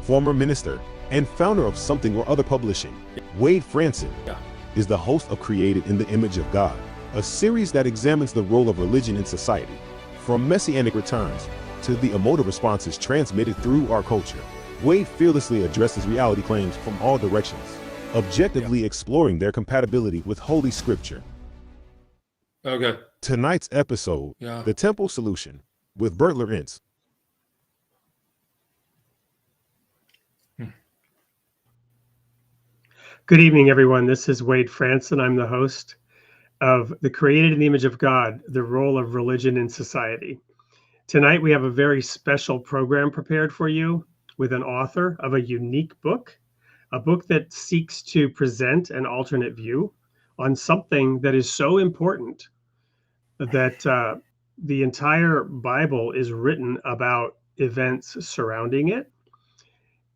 former minister, and founder of Something or Other Publishing. Wade Franson is the host of Created in the Image of God, a series that examines the role of religion in society, from messianic returns to the emotive responses transmitted through our culture. Wade fearlessly addresses reality claims from all directions, objectively exploring their compatibility with Holy Scripture. Okay. Tonight's episode, The Temple Solution, with Bert Lorenz. Good evening, everyone. This is Wade Franson. I'm the host of the Created in the Image of God, the Role of Religion in Society. Tonight, we have a very special program prepared for you with an author of a unique book, a book that seeks to present an alternate view on something that is so important that the entire Bible is written about events surrounding it.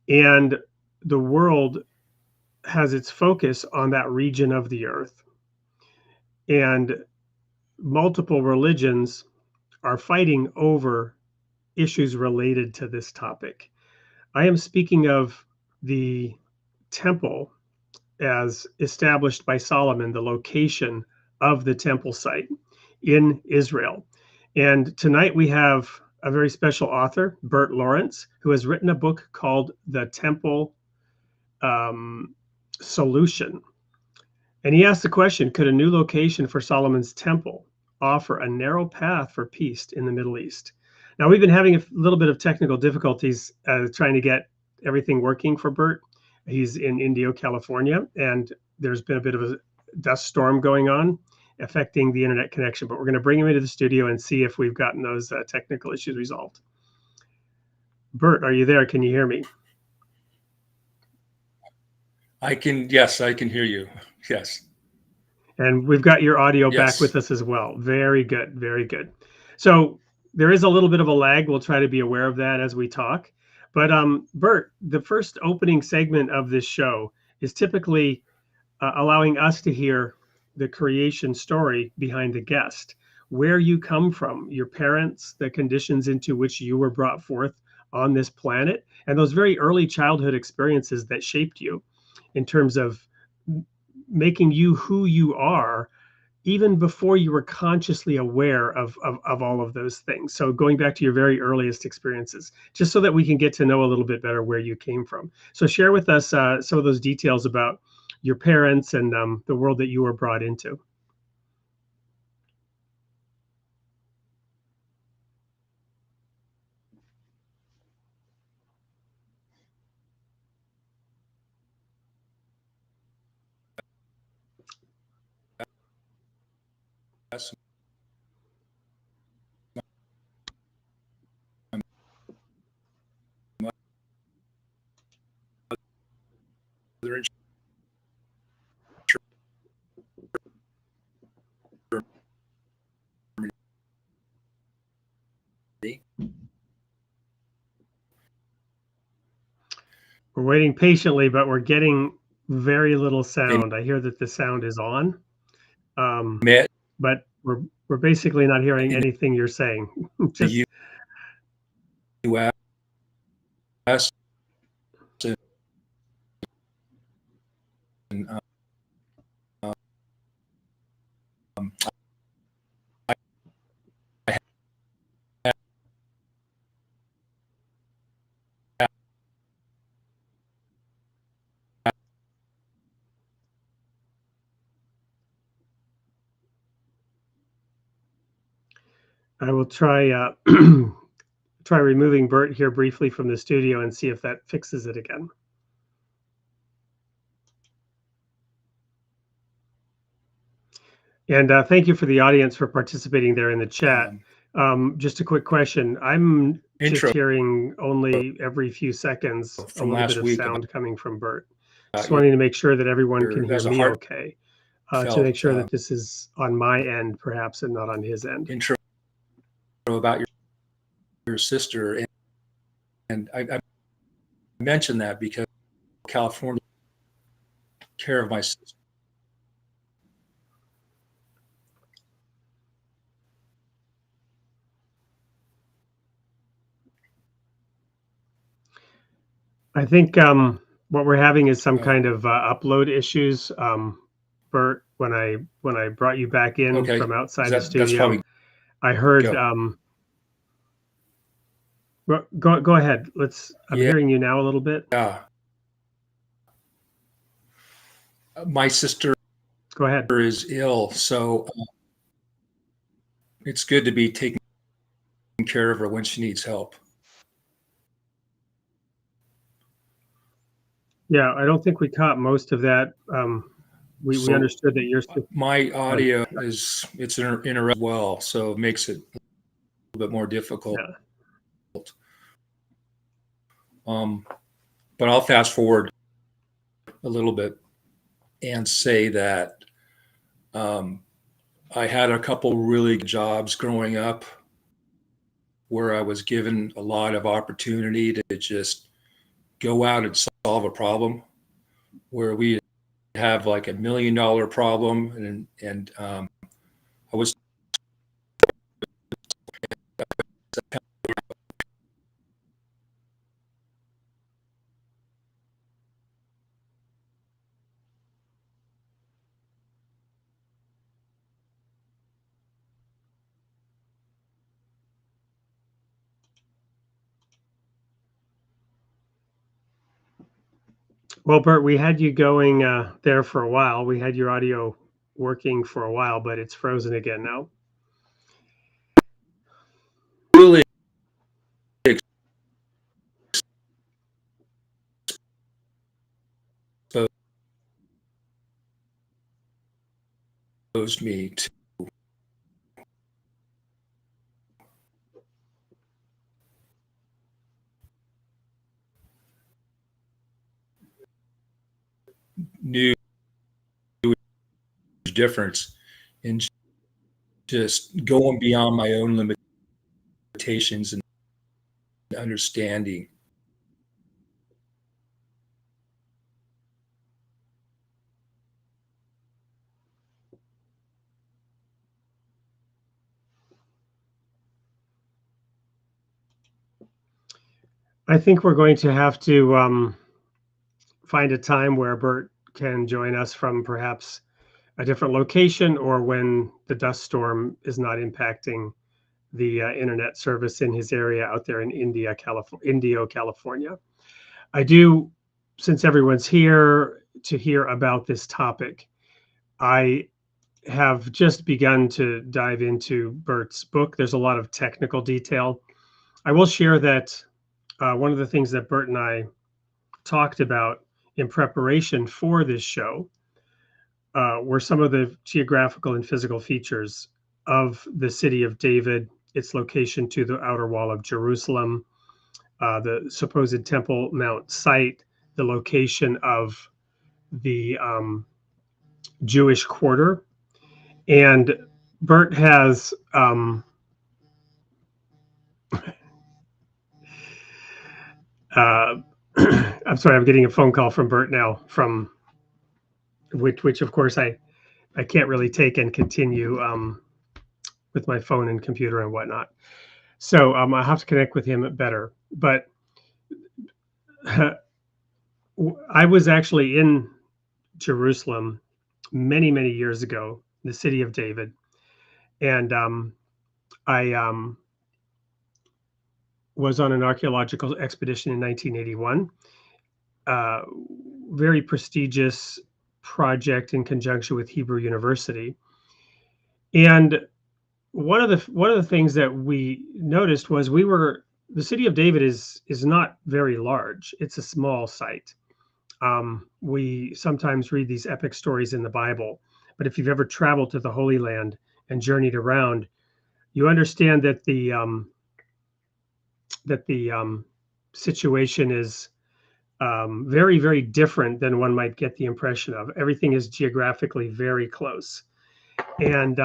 And the world has its focus on that region of the earth. And multiple religions are fighting over issues related to this topic. I am speaking of the temple as established by Solomon, the location of the temple site in Israel. And tonight we have a very special author, Bert Lorenz, who has written a book called The Temple Solution. And he asked the question, could a new location for Solomon's temple offer a narrow path for peace in the Middle East? Now, we've been having a little bit of technical difficulties trying to get everything working for Bert. He's in Indio, California, and there's been a bit of a dust storm going on affecting the internet connection, but we're going to bring him into the studio and see if we've gotten those technical issues resolved. Bert, are you there? Can you hear me? Yes, I can hear you. Yes. And we've got your audio back with us as well. Very good. Very good. So there is a little bit of a lag. We'll try to be aware of that as we talk. But Bert, the first opening segment of this show is typically allowing us to hear the creation story behind the guest, where you come from, your parents, the conditions into which you were brought forth on this planet, and those very early childhood experiences that shaped you in terms of making you who you are, even before you were consciously aware of all of those things. So going back to your very earliest experiences, just so that we can get to know a little bit better where you came from. So share with us some of those details about your parents and the world that you were brought into. Yes. We're waiting patiently, but we're getting very little sound. I hear that the sound is on, but we're basically not hearing anything you're saying. Just the U.S. and I will try try removing Bert here briefly from the studio and see if that fixes it again. And thank you for the audience for participating there in the chat. Just a quick question. I'm just hearing only every few seconds a little bit of sound coming from Bert. Just wanting to make sure that everyone can hear me okay, to make sure that this is on my end perhaps and not on his end. Intro about your sister, and I mentioned that because California care of my sister. I I think what we're having is some kind of upload issues. Bert, when I brought you back in Okay, from outside the that's studio, probably I heard. go. Go ahead. I'm Yeah, hearing you now a little bit. my sister Go ahead. is ill, so it's good to be taking care of her when she needs help. Yeah, I don't think we caught most of that. We So understood that you're. my audio is it's interrupt well, so it makes it a little bit more difficult. Yeah. But I'll fast forward a little bit and say that I had a couple really good jobs growing up where I was given a lot of opportunity to just go out and solve a problem, where we have like $1 million problem, and I was Well, Bert, we had you going there for a while. We had your audio working for a while, but it's frozen again now. really exposed me to new difference in just going beyond my own limitations and understanding. I think we're going to have to find a time where Bert can join us from perhaps a different location, or when the dust storm is not impacting the internet service in his area out there in Indio, California. I do, since everyone's here to hear about this topic, I have just begun to dive into Bert's book. There's a lot of technical detail. I will share that one of the things that Bert and I talked about in preparation for this show were some of the geographical and physical features of the city of David, its location to the outer wall of Jerusalem, the supposed Temple Mount site, the location of the Jewish quarter. And Bert has I'm sorry, I'm getting a phone call from Bert now, from which of course I can't really take and continue with my phone and computer and whatnot. So I'll have to connect with him better. But I was actually in Jerusalem many years ago, the city of David, and I was on an archaeological expedition in 1981. Very prestigious project in conjunction with Hebrew University. And one of the things that we noticed was the city of David is not very large. It's a small site. We sometimes read these epic stories in the Bible, but if you've ever traveled to the Holy Land and journeyed around, you understand that the situation is very different than one might get the impression of. Everything is geographically very close, and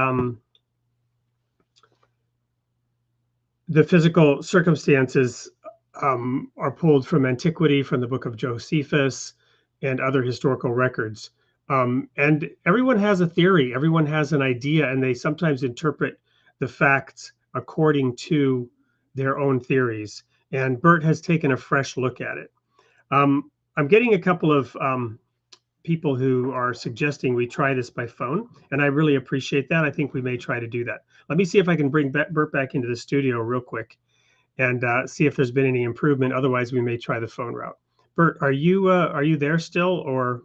the physical circumstances are pulled from antiquity, from the book of Josephus and other historical records. And everyone has a theory, everyone has an idea, and they sometimes interpret the facts according to their own theories. And Bert has taken a fresh look at it. I'm getting a couple of people who are suggesting we try this by phone, and I really appreciate that. I think we may try to do that. Let me see if I can bring Bert back into the studio real quick and see if there's been any improvement. Otherwise, we may try the phone route. Bert, are you there still, or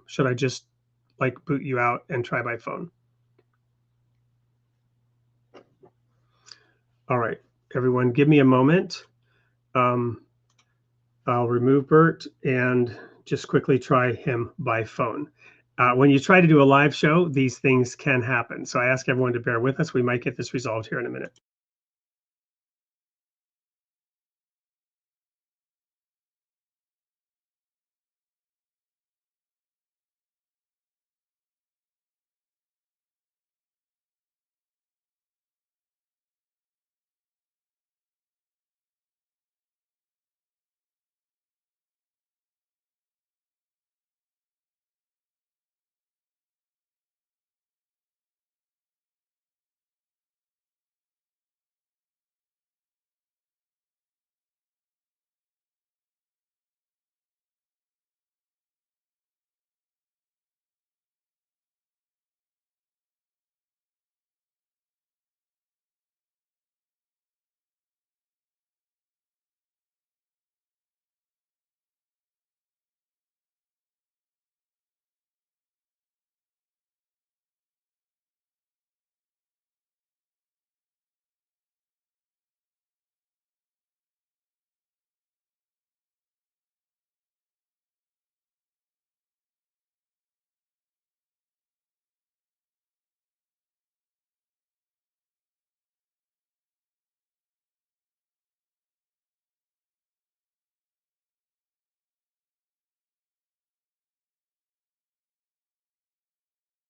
should I just like boot you out and try by phone? All right, everyone, give me a moment. I'll remove Bert and just quickly try him by phone. When you try to do a live show, these things can happen. So I ask everyone to bear with us. We might get this resolved here in a minute.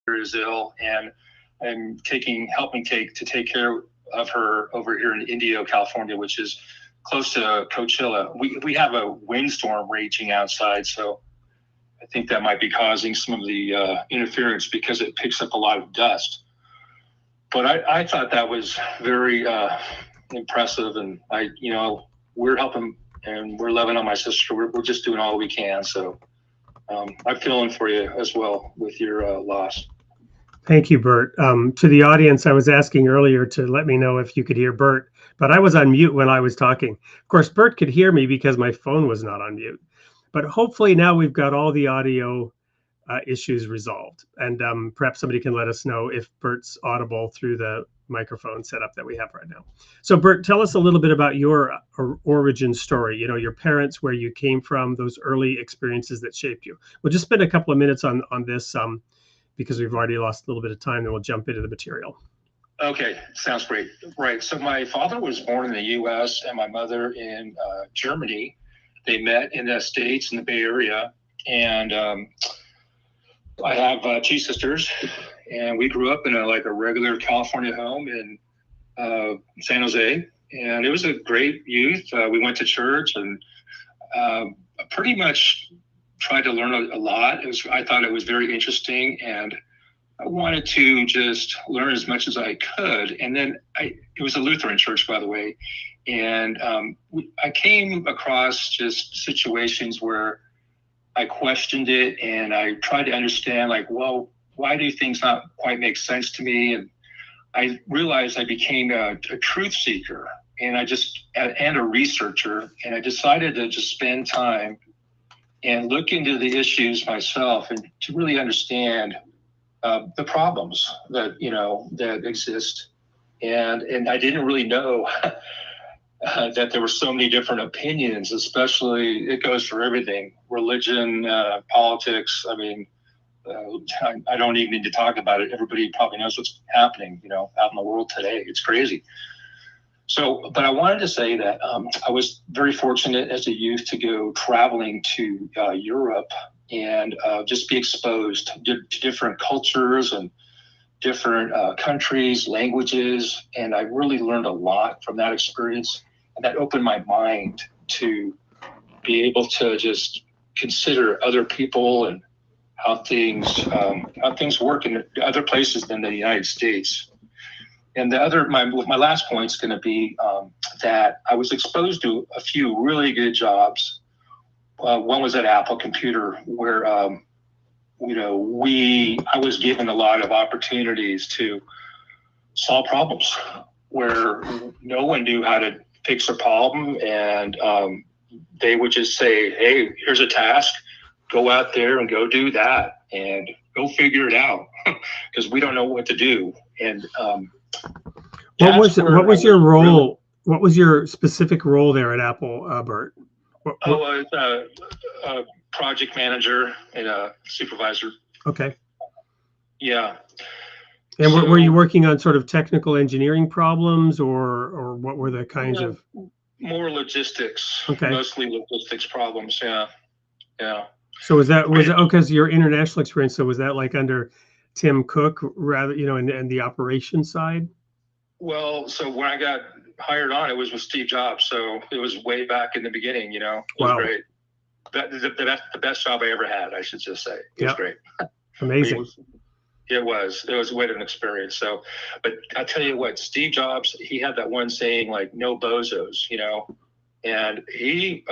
Is ill, and I'm helping take care of her over here in Indio, California, which is close to Coachella. We have a windstorm raging outside, so I think that might be causing some of the interference because it picks up a lot of dust. But I thought that was very impressive, and we're helping and we're loving on my sister. We're just doing all we can. So I'm feeling for you as well with your loss. Thank you, Bert. To the audience, I was asking earlier to let me know if you could hear Bert, but I was on mute when I was talking. Of course, Bert could hear me because my phone was not on mute. But hopefully now we've got all the audio issues resolved. And perhaps somebody can let us know if Bert's audible through the microphone setup that we have right now. So Bert, tell us a little bit about your origin story, your parents, where you came from, those early experiences that shaped you. We'll just spend a couple of minutes on this because we've already lost a little bit of time, then we'll jump into the material. Okay, sounds great. Right, so my father was born in the U.S. and my mother in Germany. They met in the States in the Bay Area, and I have two sisters, and we grew up in a regular California home in San Jose, and it was a great youth. We went to church and pretty much tried to learn a lot. I thought it was very interesting, and I wanted to just learn as much as I could. And then it was a Lutheran church, by the way, and I came across just situations where I questioned it, and I tried to understand, well, why do things not quite make sense to me? And I realized I became a truth seeker, and a researcher, and I decided to just spend time and look into the issues myself and to really understand the problems that exist. And I didn't really know that there were so many different opinions, especially it goes for everything, religion, politics. I mean, I don't even need to talk about it. Everybody probably knows what's happening, out in the world today. It's crazy. So, but I wanted to say that I was very fortunate as a youth to go traveling to Europe and just be exposed to different cultures and different countries, languages. And I really learned a lot from that experience. And that opened my mind to be able to just consider other people and how things work in other places than the United States. And my last point is going to be that I was exposed to a few really good jobs. one was at Apple Computer, where I was given a lot of opportunities to solve problems where no one knew how to fix a problem, and they would just say, "Hey, here's a task. Go out there and go do that, and go figure it out, because we don't know what to do." And what was your role? What was your specific role there at Apple, Bert? I was a project manager and a supervisor. Okay. Yeah. And were you working on sort of technical engineering problems, or what were the kinds of? More logistics. Okay. Mostly logistics problems. Yeah. Yeah. So was that because your international experience? So was that like under Tim Cook, rather, and the operations side? Well, so when I got hired on, it was with Steve Jobs. So it was way back in the beginning. It was great. The best job I ever had, I should just say. It was great. Amazing. It was quite an experience. So, but I tell you what, Steve Jobs, he had that one saying, like, "No bozos," and he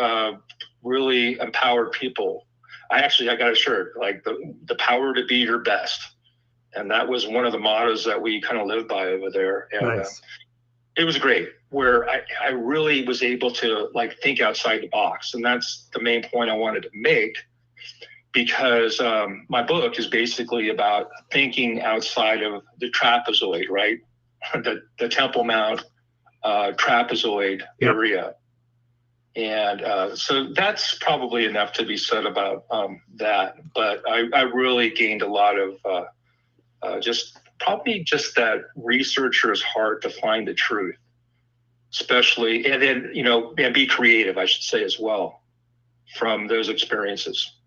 really empowered people. I got a shirt, like the power to be your best. And that was one of the mottos that we kind of lived by over there. And nice. It was great, where I really was able to think outside the box. And that's the main point I wanted to make, because my book is basically about thinking outside of the trapezoid, right? The Temple Mount trapezoid area. And so that's probably enough to be said about that. But I really gained a lot of just that researcher's heart to find the truth, especially, and then, and be creative, I should say, as well, from those experiences.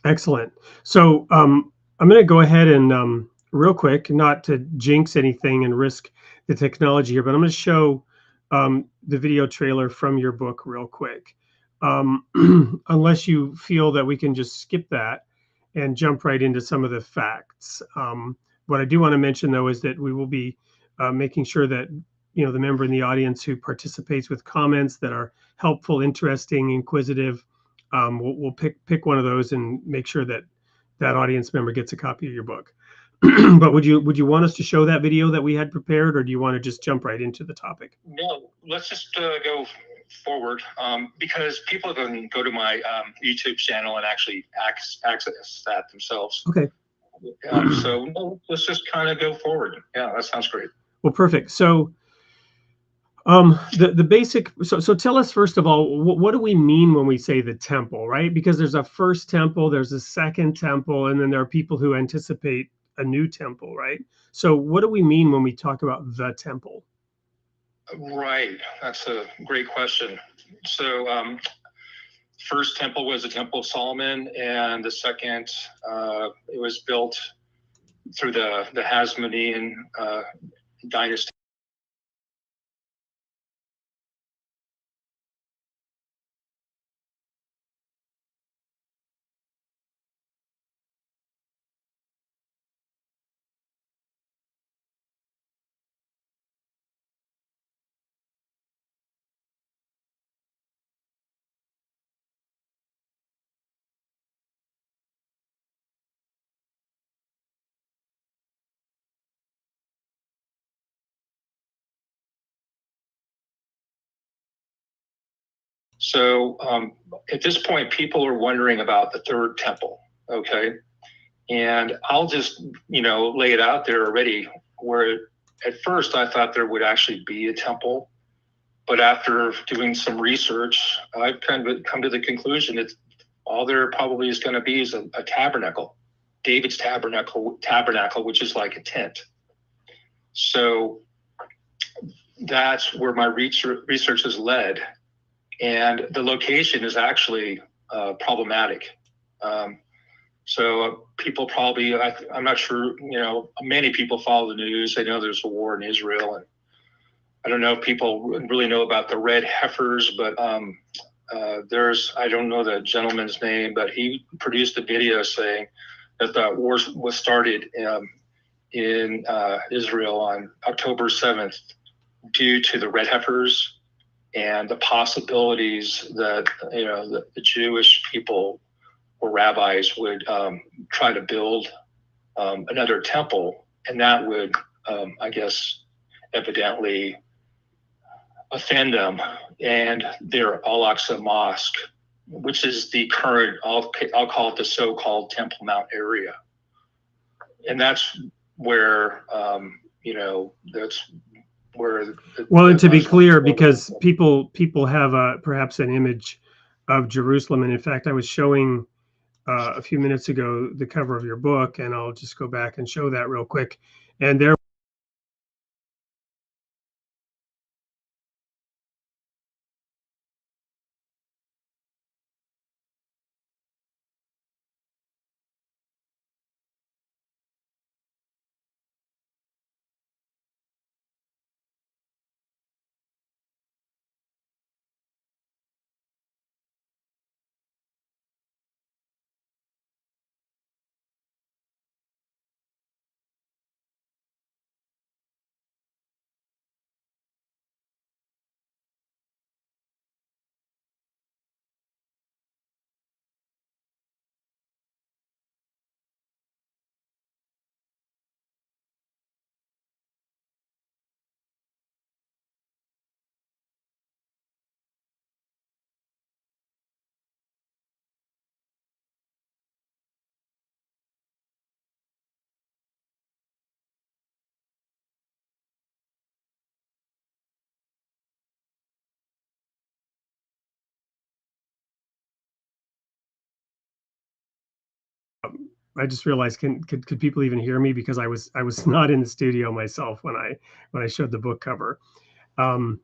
Excellent. So I'm going to go ahead and real quick, not to jinx anything and risk the technology here, but I'm going to show the video trailer from your book real quick. Unless you feel that we can just skip that and jump right into some of the facts. What I do want to mention, though, is that we will be making sure that the member in the audience who participates with comments that are helpful, interesting, inquisitive, we'll pick one of those and make sure that audience member gets a copy of your book. But would you want us to show that video that we had prepared, or do you want to just jump right into the topic? No, let's just go forward, because people can go to my YouTube channel and actually access that themselves. Okay. So let's just kind of go forward. Yeah, that sounds great. Well, perfect. So the basic, so tell us, first of all, what do we mean when we say the temple, right? Because there's a first temple, there's a second temple, and then there are people who anticipate a new temple, right? So what do we mean when we talk about the temple? Right, that's a great question. So first temple was the Temple of Solomon, and the second, it was built through the Hasmonean dynasty. So at this point, people are wondering about the third temple, okay? And I'll just, lay it out there already, where at first I thought there would actually be a temple. But after doing some research, I've kind of come to the conclusion that all there probably is going to be is a tabernacle, David's tabernacle, which is like a tent. So that's where my research has led. And the location is actually problematic. So people probably, I'm not sure, many people follow the news. They know there's a war in Israel. And I don't know if people really know about the red heifers, but I don't know the gentleman's name, but he produced a video saying that the war was started in Israel on October 7th due to the red heifers. and the possibilities that the Jewish people or rabbis would try to build another temple, and that would, I guess, evidently offend them. And their Al-Aqsa Mosque, which is the current, I'll call it the so-called Temple Mount area, and that's where that's where. Well, and to be clear, because people have perhaps an image of Jerusalem, and in fact, I was showing a few minutes ago the cover of your book, and I'll just go back and show that real quick. And there, I just realized, could people even hear me, because I was not in the studio myself when I showed the book cover. And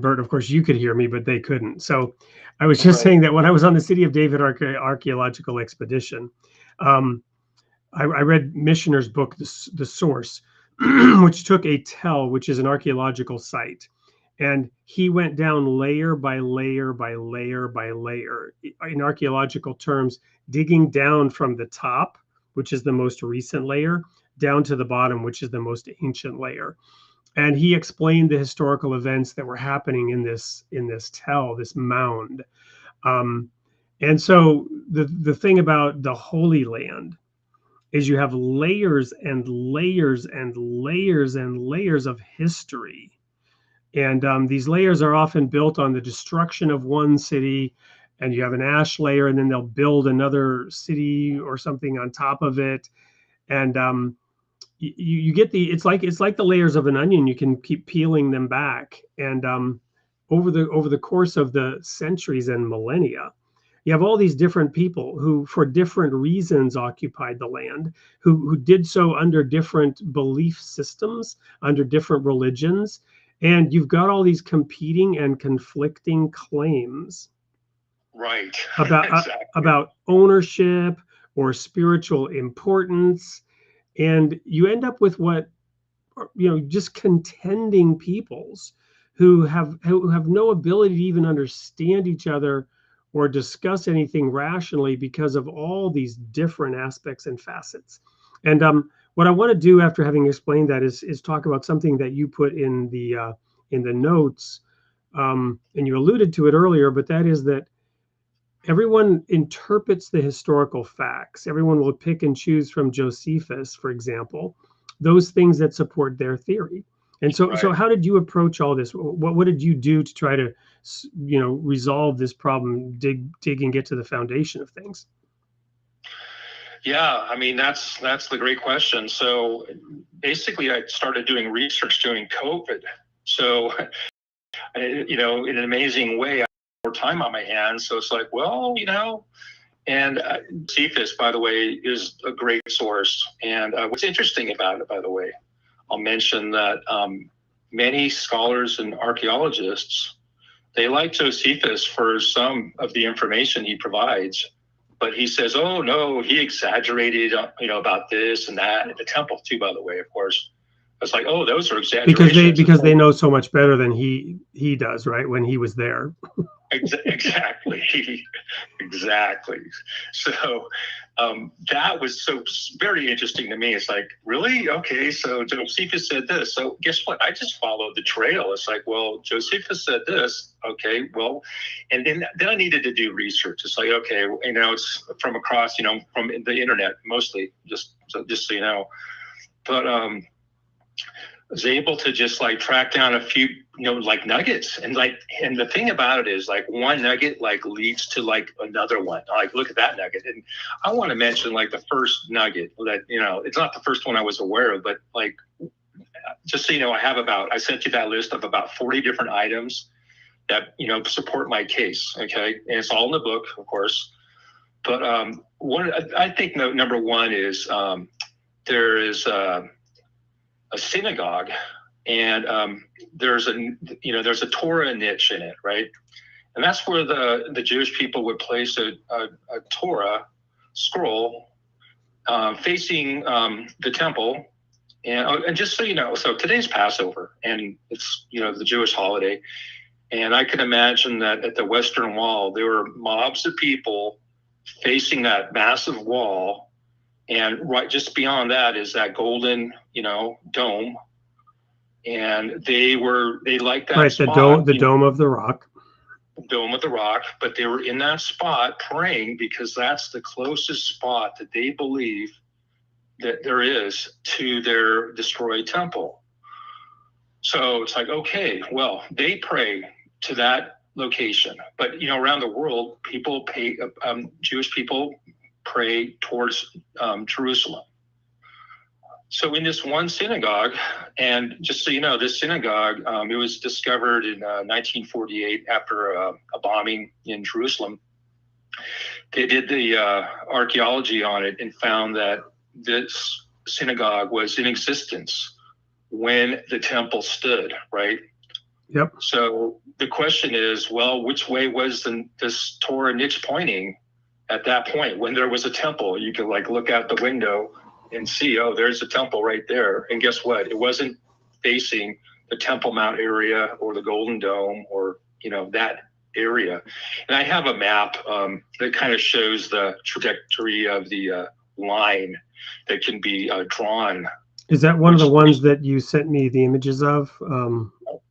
Bert, of course, you could hear me, but they couldn't. So I was just saying that when I was on the City of David archaeological expedition, I read Missioner's book, The Source, which took a tell, which is an archaeological site. And he went down layer by layer by layer by layer, in archaeological terms, digging down from the top, which is the most recent layer, down to the bottom, which is the most ancient layer. And he explained the historical events that were happening in this tell, this mound. And so the thing about the Holy Land is you have layers and layers and layers and layers of history. And these layers are often built on the destruction of one city, and you have an ash layer, and then they'll build another city or something on top of it. And you get it's like the layers of an onion. You can keep peeling them back. And over the course of the centuries and millennia, you have all these different people who, for different reasons, occupied the land, who did so under different belief systems, under different religions. And you've got all these competing and conflicting claims about exactly. About ownership or spiritual importance. And you end up with just contending peoples who have no ability to even understand each other or discuss anything rationally because of all these different aspects and facets. And what I want to do, after having explained that, is talk about something that you put in the notes, and you alluded to it earlier, but that is that everyone interprets the historical facts. Everyone will pick and choose from Josephus, for example, those things that support their theory. And so, so how did you approach all this? What did you do to try to, resolve this problem, dig and get to the foundation of things? Yeah, I mean, that's the great question. So basically, I started doing research during COVID. So, in an amazing way, I had more time on my hands. So it's like, well, and Josephus, by the way, is a great source. And what's interesting about it, by the way, I'll mention that many scholars and archaeologists, they like Josephus for some of the information he provides. But he says, oh, no, he exaggerated, about this and that. And the temple, too, by the way, of course. It's like, oh, those are exaggerations. Because they know so much better than he does, right, when he was there. Exactly. Exactly. So that was so very interesting to me. It's like, really? Okay, so Josephus said this. So guess what? I just followed the trail. It's like, well, Josephus said this. Okay, well, and then I needed to do research. It's like, okay, it's from across, from the internet mostly, just so you know. But was able to just like track down a few, like nuggets, and the thing about it is like one nugget like leads to like another one. Like, look at that nugget. And I want to mention like the first nugget that, it's not the first one I was aware of, but like, just so you know, I sent you that list of about 40 different items that, support my case. Okay. And it's all in the book, of course. But I think number one is there is a synagogue, and there's a Torah niche in it, right? And that's where the Jewish people would place a Torah scroll facing the temple. And just so you know, so today's Passover, and it's the Jewish holiday, and I can imagine that at the Western Wall there were mobs of people facing that massive wall, and right just beyond that is that golden dome, and they liked that right, spot, the Dome of the Rock. Dome of the Rock, but they were in that spot praying because that's the closest spot that they believe that there is to their destroyed temple. So it's like, okay, well, they pray to that location, but around the world, Jewish people pray towards Jerusalem. So in this one synagogue, and just so you know, this synagogue, it was discovered in 1948 after a bombing in Jerusalem. They did the archaeology on it and found that this synagogue was in existence when the temple stood, right? Yep. So the question is, well, which way was this Torah niche pointing at that point when there was a temple? You could like look out the window and see, oh, there's a temple right there. And guess what? It wasn't facing the Temple Mount area or the Golden Dome or, that area. And I have a map that kind of shows the trajectory of the line that can be drawn. Is that one of the ones that you sent me the images of?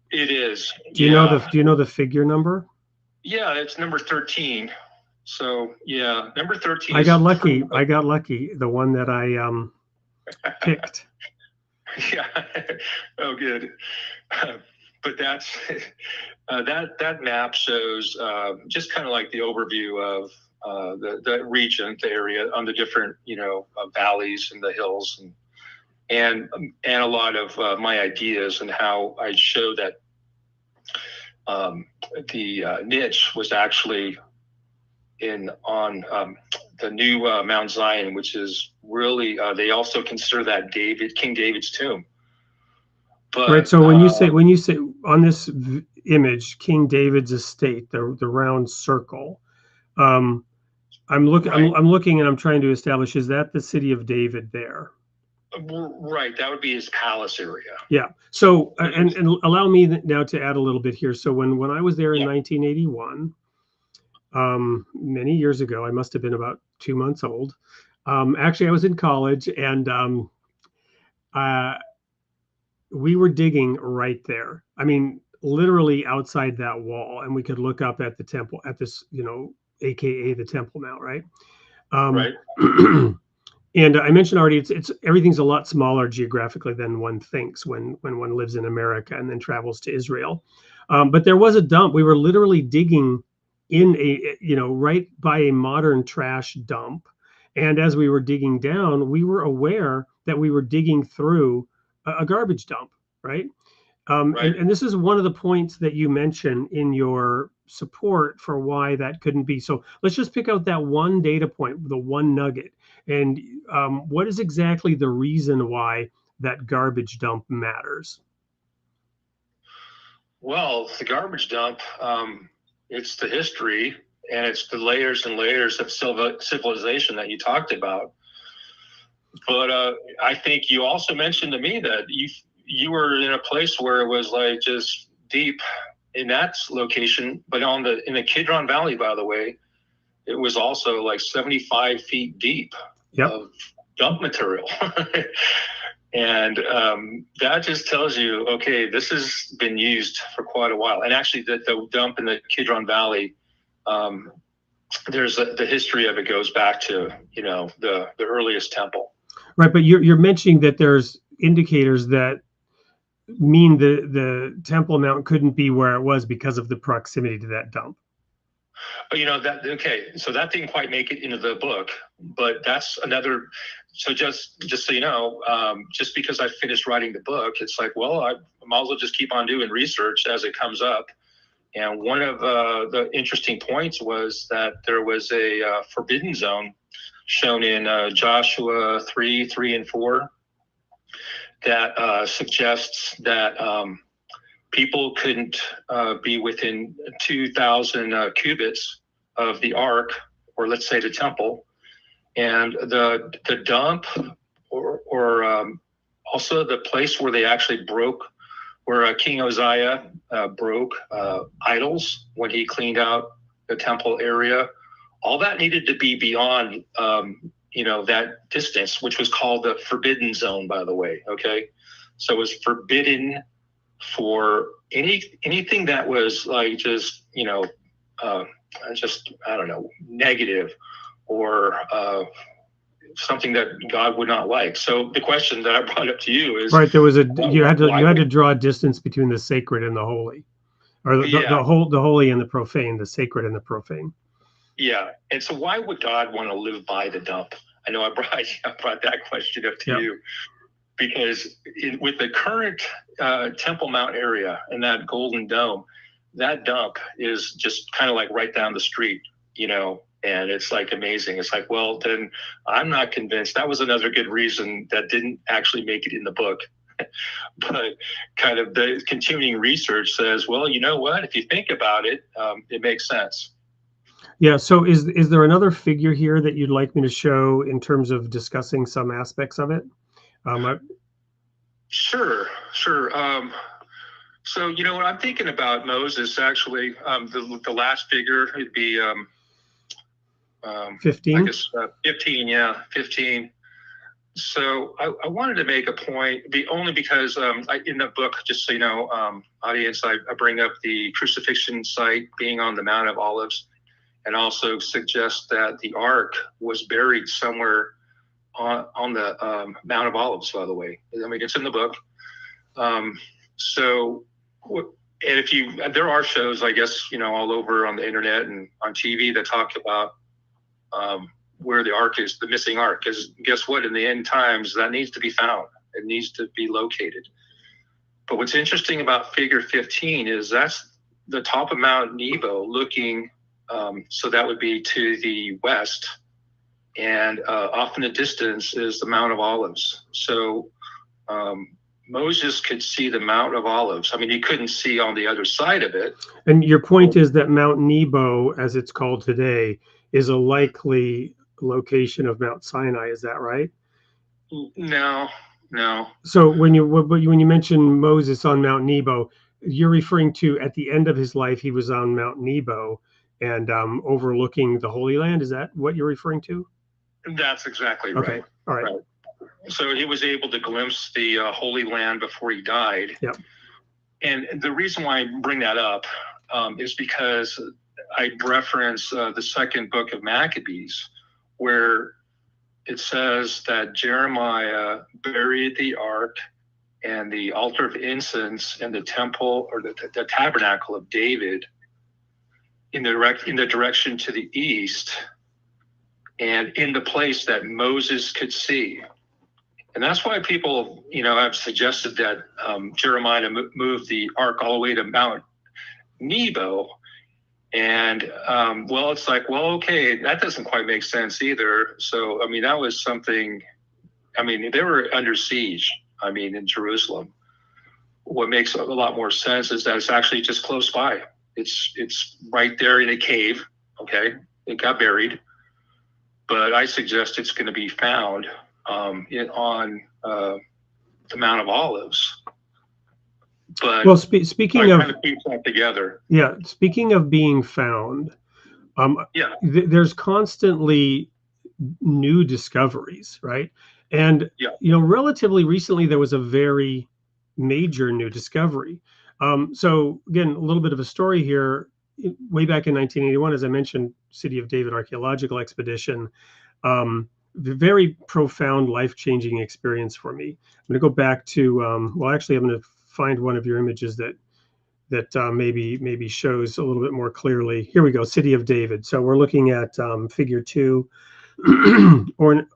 It is. Do you know the figure number? Yeah, it's number 13. So yeah, number 13. I got lucky. The one that I picked. Yeah. Oh, good. But that's that map shows just kind of like the overview of the region, the area, on the different valleys and the hills, and a lot of my ideas and how I show that the niche was actually on the new Mount Zion, which is really they also consider that King David's tomb. But, right. So when you say on this image, King David's estate, the round circle, I'm looking and I'm trying to establish, is that the city of David there? Right, that would be his palace area. Yeah. So and allow me now to add a little bit here. So when I was there in 1981. Many years ago, I must have been about 2 months old. Actually, I was in college, and we were digging right there. I mean, literally outside that wall, and we could look up at the temple, at this, AKA the Temple Mount, right? Right. And I mentioned already, it's everything's a lot smaller geographically than one thinks when one lives in America and then travels to Israel. But there was a dump. We were literally digging in right by a modern trash dump. And as we were digging down, we were aware that we were digging through a garbage dump, right? Right. And this is one of the points that you mention in your support for why that couldn't be. So let's just pick out that one data point, the one nugget. And what is exactly the reason why that garbage dump matters? Well, the garbage dump, it's the history, and it's the layers and layers of civilization that you talked about. But I think you also mentioned to me that you were in a place where it was like just deep in that location, but in the Kidron Valley, by the way, it was also like 75 feet deep of dump material. And that just tells you, okay, this has been used for quite a while. And actually, the dump in the Kidron Valley, there's the history of it goes back to, the earliest temple. Right, but you're mentioning that there's indicators that mean the Temple Mount couldn't be where it was because of the proximity to that dump. So that didn't quite make it into the book, but that's another. So just so you know, just because I finished writing the book, it's like, well, I might as well just keep on doing research as it comes up. And one of the interesting points was that there was a forbidden zone shown in Joshua 3 and 4 that suggests that people couldn't be within 2,000 cubits of the ark, or let's say the temple, and the dump, or also the place where they actually broke, where King Uzziah broke idols when he cleaned out the temple area. All that needed to be beyond, that distance, which was called the forbidden zone, by the way. Okay, so it was forbidden for anything that was like just I don't know, negative or something that God would not like. So the question that I brought up to you is, right, there was you had to draw a distance between the sacred and the holy, or the holy and the profane, the sacred and the profane. Yeah, and so why would God want to live by the dump? I know I brought that question up to you, because with the current Temple Mount area and that Golden Dome, that dump is just kind of like right down the street, and it's like amazing. It's like, well, then I'm not convinced. That was another good reason that didn't actually make it in the book. But kind of the continuing research says, well, you know what? If you think about it, it makes sense. Yeah. So is there another figure here that you'd like me to show in terms of discussing some aspects of it? Sure. So, what I'm thinking about Moses, actually, the last figure, it'd be 15? I guess 15, 15. So I wanted to make a point, only because in the book, just so you know, audience, I bring up the crucifixion site being on the Mount of Olives, and also suggest that the ark was buried somewhere on the Mount of Olives, by the way. I mean, it's in the book. And there are shows, I guess, all over on the internet and on TV that talk about where the ark is, the missing ark. Because guess what? In the end times, that needs to be found. It needs to be located. But what's interesting about figure 15 is that's the top of Mount Nebo looking, so that would be to the west. And off in the distance is the Mount of Olives. So Moses could see the Mount of Olives. I mean, he couldn't see on the other side of it. And your point is that Mount Nebo, as it's called today, is a likely location of Mount Sinai. Is that right? No. So when you mention Moses on Mount Nebo, you're referring to at the end of his life, he was on Mount Nebo and overlooking the Holy Land. Is that what you're referring to? That's exactly right. Okay. All right. So he was able to glimpse the Holy Land before he died. Yep. And the reason why I bring that up is because I reference the second book of Maccabees, where it says that Jeremiah buried the ark and the altar of incense and the temple, or the tabernacle of David, in the direction to the east, and in the place that Moses could see. And that's why people, have suggested that Jeremiah moved the ark all the way to Mount Nebo. And, it's like, okay, that doesn't quite make sense either. So, that was something, they were under siege, in Jerusalem. What makes a lot more sense is that it's actually just close by. It's right there in a cave, okay? It got buried. But I suggest it's going to be found on the Mount of Olives. But Well, I speaking of, kind of piece that together. yeah, speaking of being found, Yeah, there's constantly new discoveries, right? And yeah, relatively recently there was a very major new discovery. So again, a little bit of a story here. Way back in 1981, as I mentioned, City of David archaeological expedition, very profound, life-changing experience for me. I'm going to go back to well, actually, I'm going to find one of your images that maybe shows a little bit more clearly. Here we go, City of David. So we're looking at figure 2, or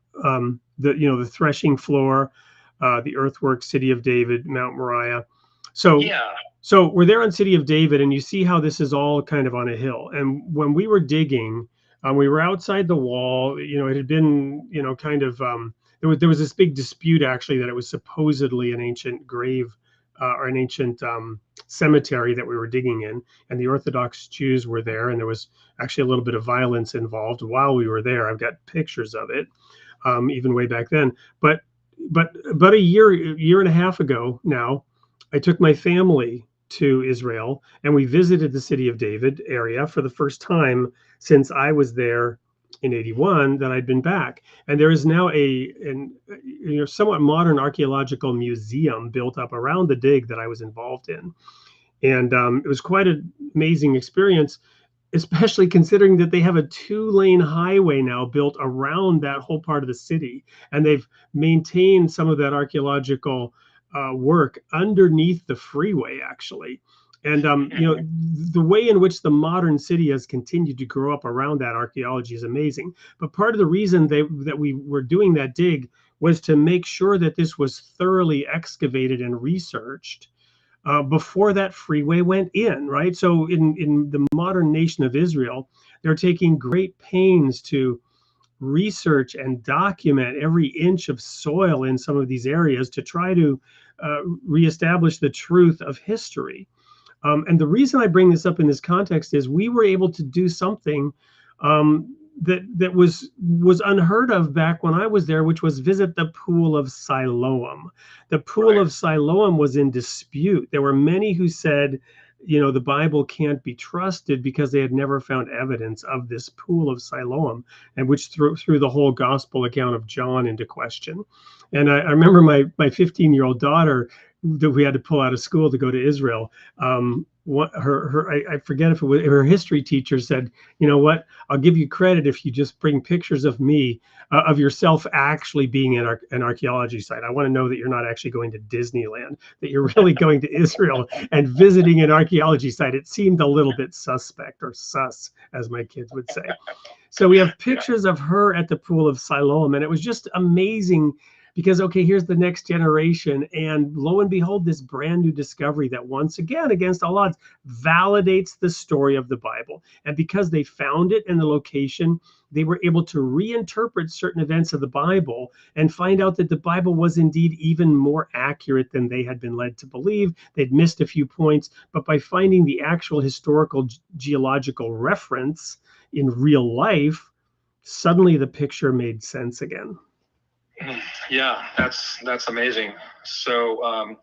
the threshing floor, the earthwork, City of David, Mount Moriah. So yeah. so we're there on City of David, and you see how this is all kind of on a hill. And when we were digging, we were outside the wall. It had been kind of there was this big dispute actually that it was supposedly an ancient grave or an ancient cemetery that we were digging in, and the Orthodox Jews were there, and there was actually a little bit of violence involved while we were there. I've got pictures of it, even way back then. But about a year and a half ago now, I took my family to Israel, and we visited the City of David area for the first time since I was there in 81 that I'd been back. And there is now a somewhat modern archaeological museum built up around the dig that I was involved in. And it was quite an amazing experience, especially considering that they have a 2-lane highway now built around that whole part of the city. And they've maintained some of that archaeological work underneath the freeway, actually. And the way in which the modern city has continued to grow up around that archaeology is amazing. But part of the reason that we were doing that dig was to make sure that this was thoroughly excavated and researched before that freeway went in, right? So in the modern nation of Israel, they're taking great pains to research and document every inch of soil in some of these areas to try to reestablish the truth of history. And the reason I bring this up in this context is we were able to do something that was unheard of back when I was there, which was visit the Pool of Siloam. The Pool of Siloam was in dispute. There were many who said, the Bible can't be trusted because they had never found evidence of this Pool of Siloam, and which threw the whole gospel account of John into question. And I remember my 15-year-old daughter that we had to pull out of school to go to Israel. I forget if it was her history teacher said, you know what, I'll give you credit if you just bring pictures of me, of yourself actually being at an archaeology site. I want to know that you're not actually going to Disneyland, that you're really going to Israel and visiting an archaeology site. It seemed a little bit suspect, or sus, as my kids would say. So we have pictures of her at the Pool of Siloam, and it was just amazing because, okay, here's the next generation, and lo and behold, this brand new discovery that once again, against all odds, validates the story of the Bible. And because they found it in the location, they were able to reinterpret certain events of the Bible and find out that the Bible was indeed even more accurate than they had been led to believe. They'd missed a few points, but by finding the actual historical geological reference in real life, suddenly the picture made sense again. Yeah, that's amazing. So,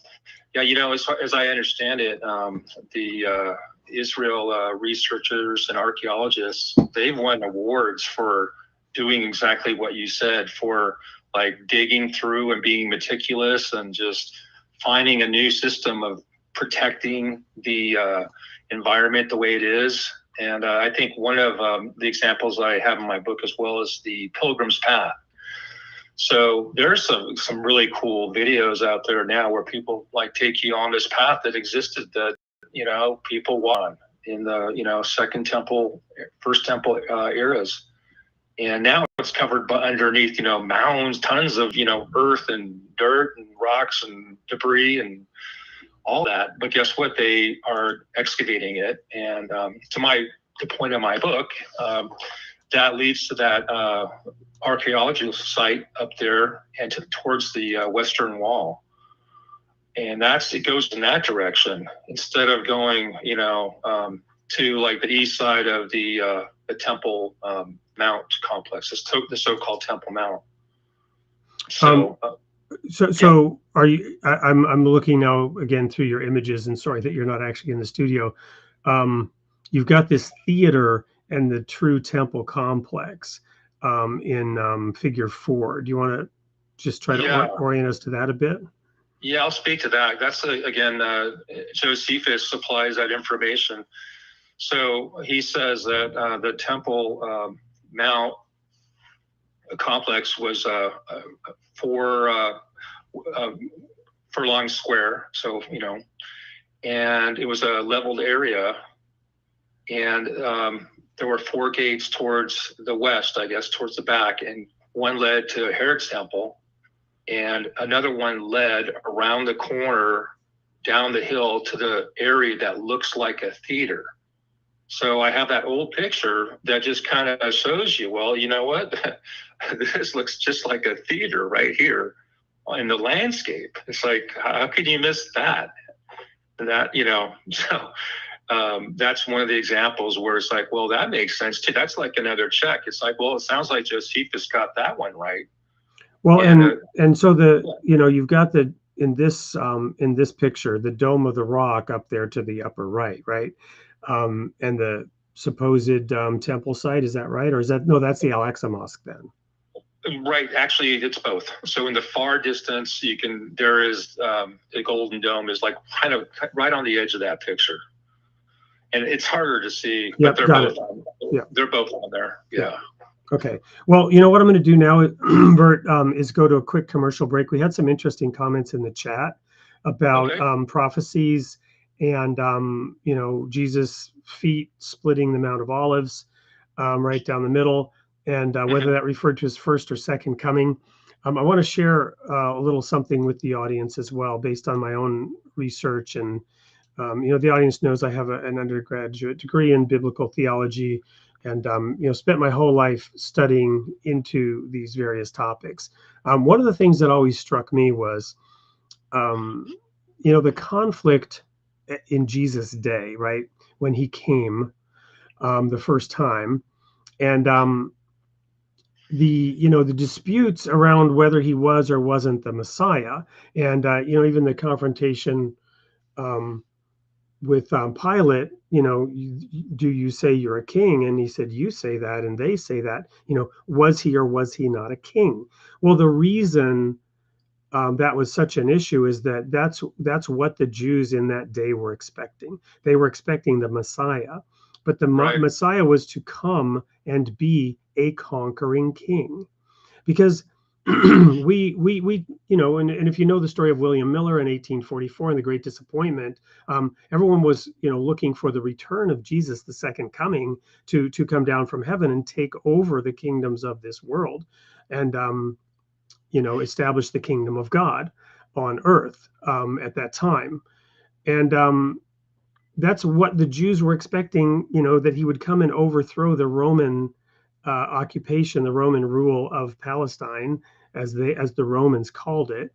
yeah, as I understand it, the Israel researchers and archaeologists, they've won awards for doing exactly what you said, for like digging through and being meticulous and just finding a new system of protecting the environment the way it is. And I think one of the examples I have in my book as well is the Pilgrim's Path. So there's some really cool videos out there now where people like take you on this path that existed that, people won in the, Second Temple, First Temple eras. And now it's covered underneath, mounds, tons of, earth and dirt and rocks and debris and all that. But guess what? They are excavating it. And the point of my book, that leads to that archaeological site up there and towards the western wall, and it goes in that direction instead of going to like the east side of the Temple Mount complex. It's the so-called Temple Mount. So So are you? I'm looking now again through your images, and sorry that you're not actually in the studio. You've got this theater and the true temple complex in Figure 4. Do you want to just try to orient us to that a bit? Yeah, I'll speak to that. That's again, Josephus supplies that information. So he says that the Temple Mount complex was four furlong square. So, and it was a leveled area. And there were four gates towards the west, I guess, towards the back. And one led to Herod's temple. And another one led around the corner down the hill to the area that looks like a theater. So I have that old picture that just kind of shows you, well, you know what? This looks just like a theater right here in the landscape. It's like, how can you miss that? That, so that's one of the examples where it's like, well, that makes sense too. That's like another check. It's like, well, it sounds like Josephus got that one right. Well, and so you've got in this picture, the Dome of the Rock up there to the upper right, and the supposed temple site, is that right? Or is that, no, that's the Al-Aqsa Mosque then? Right, actually it's both. So in the far distance, there is the Golden Dome is like kind of right on the edge of that picture. And it's harder to see, but they're both on there. Yeah. Okay. Well, what I'm going to do now, Bert, is go to a quick commercial break. We had some interesting comments in the chat about prophecies and, Jesus' feet splitting the Mount of Olives right down the middle, and whether that referred to his first or second coming. I want to share a little something with the audience as well, based on my own research. And, the audience knows I have an undergraduate degree in biblical theology, and spent my whole life studying into these various topics. One of the things that always struck me was, the conflict in Jesus' day, right, when he came the first time, and the disputes around whether he was or wasn't the Messiah, and even the confrontation with Pilate, do you say you're a king? And he said, you say that, and they say that, was he or was he not a king? Well, the reason that was such an issue is that's what the Jews in that day were expecting. They were expecting the Messiah, but the Messiah was to come and be a conquering king, because we and if you know the story of William Miller in 1844 and the Great Disappointment, everyone was looking for the return of Jesus, the second coming, to come down from heaven and take over the kingdoms of this world, and establish the kingdom of God on earth at that time. And that's what the Jews were expecting, that he would come and overthrow the Roman occupation, the Roman rule of Palestine, as the Romans called it,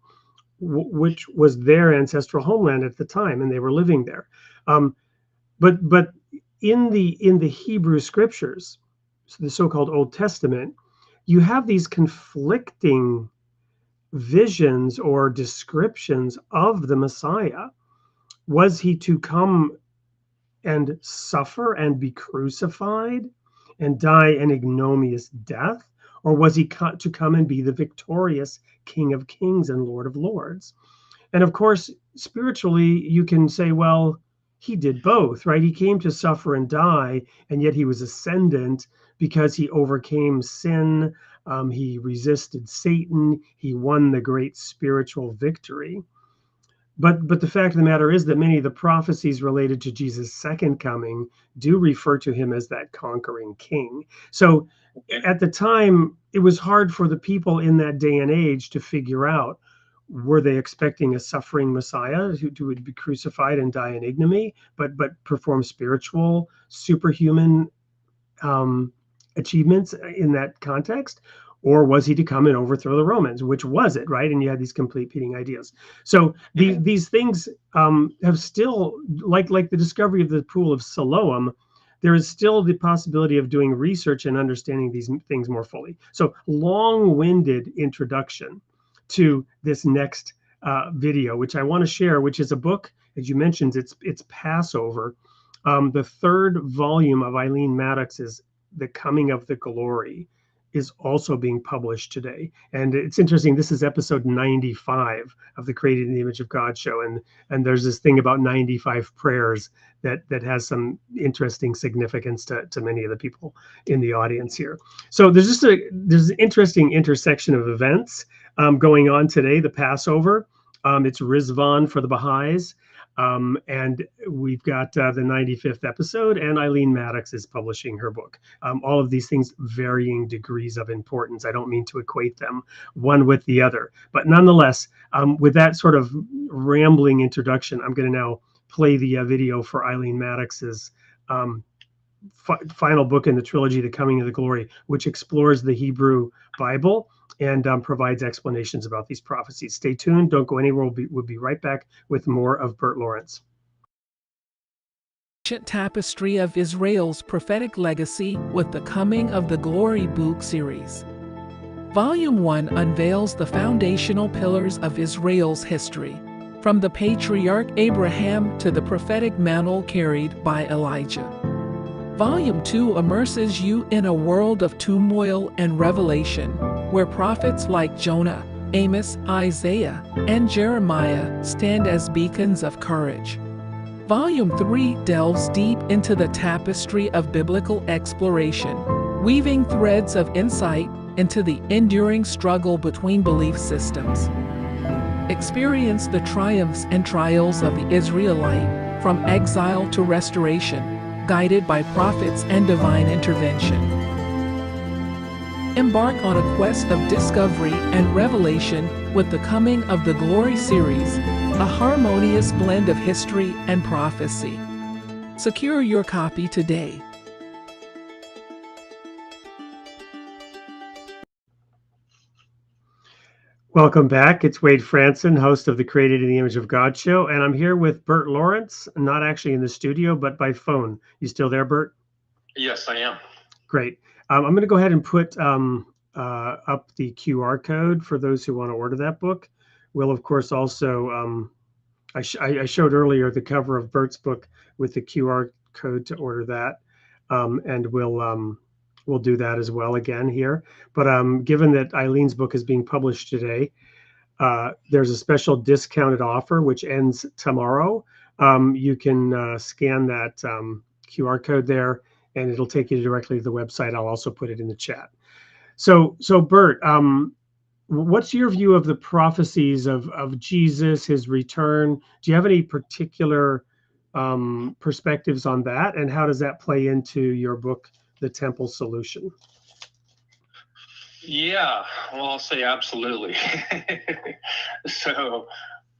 which was their ancestral homeland at the time, and they were living there. But in the Hebrew scriptures, so the so-called Old Testament, you have these conflicting visions or descriptions of the Messiah. Was he to come and suffer and be crucified and die an ignominious death? Or was he to come and be the victorious King of Kings and Lord of Lords? And of course, spiritually, you can say, well, he did both, right? He came to suffer and die, and yet he was ascendant because he overcame sin. He resisted Satan. He won the great spiritual victory. But the fact of the matter is that many of the prophecies related to Jesus' second coming do refer to him as that conquering king. So at the time, it was hard for the people in that day and age to figure out, were they expecting a suffering Messiah who would be crucified and die in ignominy, but perform spiritual, superhuman achievements in that context? Or was he to come and overthrow the Romans? Which was it, right? And you had these competing ideas. So these things have still, like the discovery of the pool of Siloam, there is still the possibility of doing research and understanding these things more fully. So long-winded introduction to this next video, which I want to share, which is a book, as you mentioned, it's Passover. The third volume of Eileen Maddox's The Coming of the Glory is also being published today. And it's interesting, this is episode 95 of the Created in the Image of God show. And there's this thing about 95 prayers that has some interesting significance to many of the people in the audience here. So there's an interesting intersection of events going on today, the Passover. It's Rizvan for the Baha'is. And we've got the 95th episode, and Eileen Maddox is publishing her book. All of these things, varying degrees of importance. I don't mean to equate them one with the other, but nonetheless, with that sort of rambling introduction, I'm going to now play the video for Eileen Maddox's final book in the trilogy, The Coming of the Glory, which explores the Hebrew Bible and provides explanations about these prophecies. Stay tuned. Don't go anywhere. We'll be right back with more of Bert Lorenz. Ancient tapestry of Israel's prophetic legacy with the Coming of the Glory book series. Volume 1 unveils the foundational pillars of Israel's history, from the patriarch Abraham to the prophetic mantle carried by Elijah. Volume 2 immerses you in a world of turmoil and revelation, where prophets like Jonah, Amos, Isaiah, and Jeremiah stand as beacons of courage. Volume 3 delves deep into the tapestry of biblical exploration, weaving threads of insight into the enduring struggle between belief systems. Experience the triumphs and trials of the Israelite, from exile to restoration, guided by prophets and divine intervention. Embark on a quest of discovery and revelation with the Coming of the Glory series, a harmonious blend of history and prophecy. Secure your copy today. Welcome back. It's Wade Franson, host of the Created in the Image of God show, and I'm here with Bert Lorenz, not actually in the studio, but by phone. You still there, Bert? Yes, I am. Great. I'm going to go ahead and put up the QR code for those who want to order that book. We'll, of course, also, I showed earlier the cover of Bert's book with the QR code to order that, and we'll do that as well again here. But given that Eileen's book is being published today, there's a special discounted offer which ends tomorrow. You can scan that QR code there, and it'll take you directly to the website. I'll also put it in the chat. So Bert, what's your view of the prophecies of Jesus, his return? Do you have any particular perspectives on that, and how does that play into your book, The Temple Solution? Yeah, well, I'll say absolutely. So,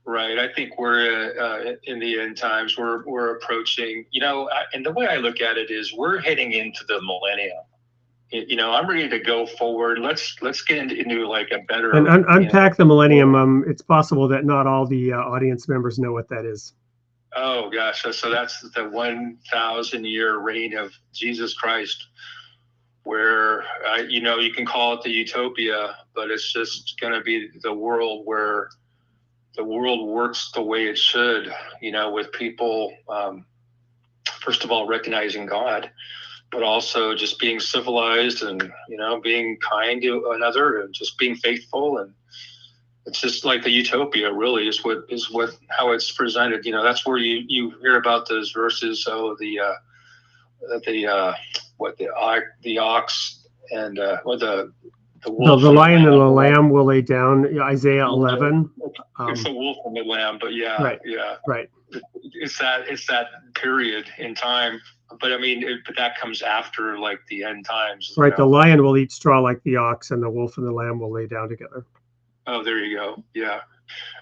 right, I think we're in the end times. We're approaching, and the way I look at it is we're heading into the millennium. I'm ready to go forward. Let's get into like a better and unpack the millennium. It's possible that not all the audience members know what that is. Oh gosh, so that's the 1,000-year reign of Jesus Christ, where you can call it the utopia, but it's just going to be the world where the world works the way it should. With people, first of all, recognizing God, but also just being civilized and being kind to another and just being faithful. And it's just like the utopia really is how it's presented. That's where you hear about those verses. So the ox and the wolf, the lion and the lamb will lay down, Isaiah 11. It's the wolf and the lamb, but right. It's that period in time. But I mean, but that comes after like the end times. Right. The lion will eat straw like the ox, and the wolf and the lamb will lay down together. Oh, there you go. Yeah.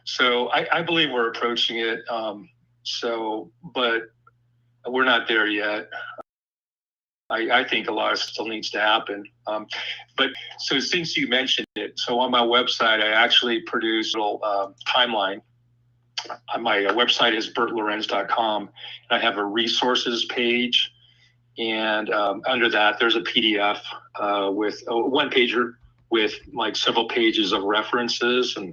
So I believe we're approaching it. But we're not there yet. I think a lot still needs to happen. But so since you mentioned it, so on my website, I actually produce a little timeline. My website is bertlorenz.com. I have a resources page, and under that, there's a PDF with a one-pager with like several pages of references. And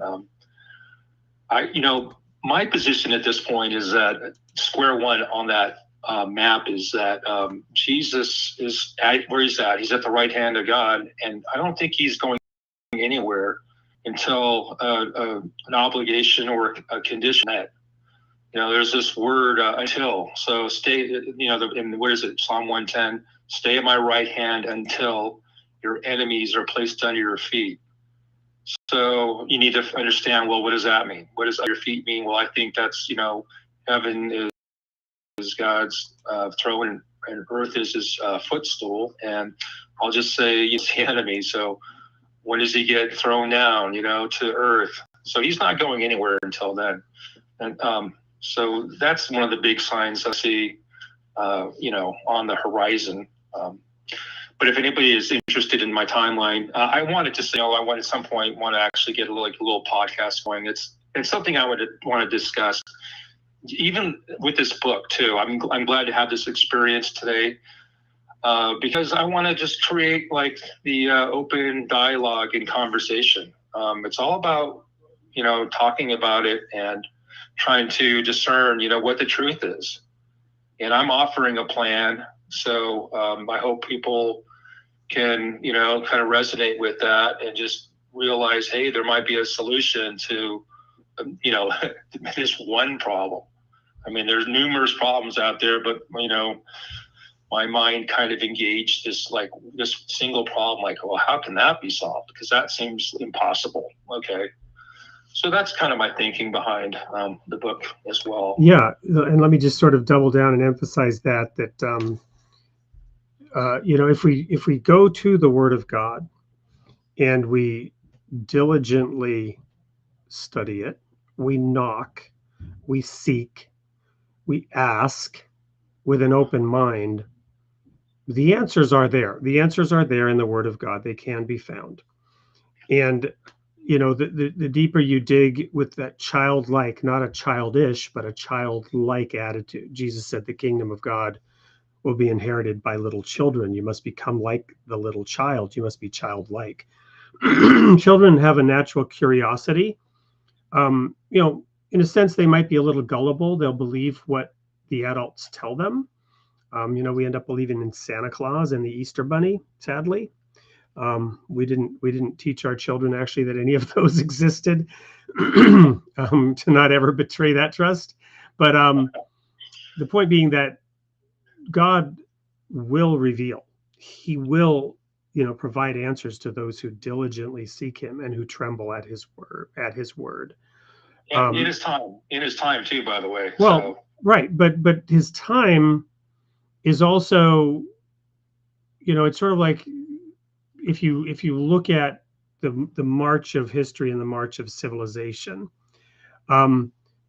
my position at this point is that square one on that map is that Jesus is where he's at. He's at the right hand of God, and I don't think he's going anywhere until an obligation or a condition that, there's this word until. So stay, and what is it? Psalm 110, stay at my right hand until your enemies are placed under your feet. So you need to understand, well, what does that mean? What does your feet mean? Well, I think that's, heaven is God's throne and earth is his footstool. And I'll just say he's the enemy. So when does he get thrown down, to earth? So he's not going anywhere until then. And so that's one of the big signs I see, on the horizon. But if anybody is interested in my timeline, I wanted to say, I want at some point want to actually get a little podcast going. It's something I would want to discuss, even with this book too. I'm glad to have this experience today because I want to just create like the open dialogue and conversation. It's all about talking about it and trying to discern what the truth is. And I'm offering a plan, so I hope people can kind of resonate with that and just realize, hey, there might be a solution to this one problem. I mean, there's numerous problems out there, but my mind kind of engaged this single problem, like, well, how can that be solved? Because that seems impossible. Okay, so that's kind of my thinking behind the book as well. Yeah, and let me just sort of double down and emphasize that if we go to the Word of God and we diligently study it, we knock, we seek, we ask with an open mind, the answers are there. The answers are there in the Word of God. They can be found. And the deeper you dig with that childlike, not a childish, but a childlike attitude. Jesus said the kingdom of God will be inherited by little children. You must become like the little child. You must be childlike. Children have a natural curiosity. In a sense, they might be a little gullible. They'll believe what the adults tell them. We end up believing in Santa Claus and the Easter Bunny, sadly. We didn't teach our children actually that any of those existed, to not ever betray that trust. But the point being that God will reveal. He will, provide answers to those who diligently seek him and who tremble at his word. Yeah, in his time too, by the way. Well, so. Right, but his time is also, it's sort of like if you look at the march of history and the march of civilization,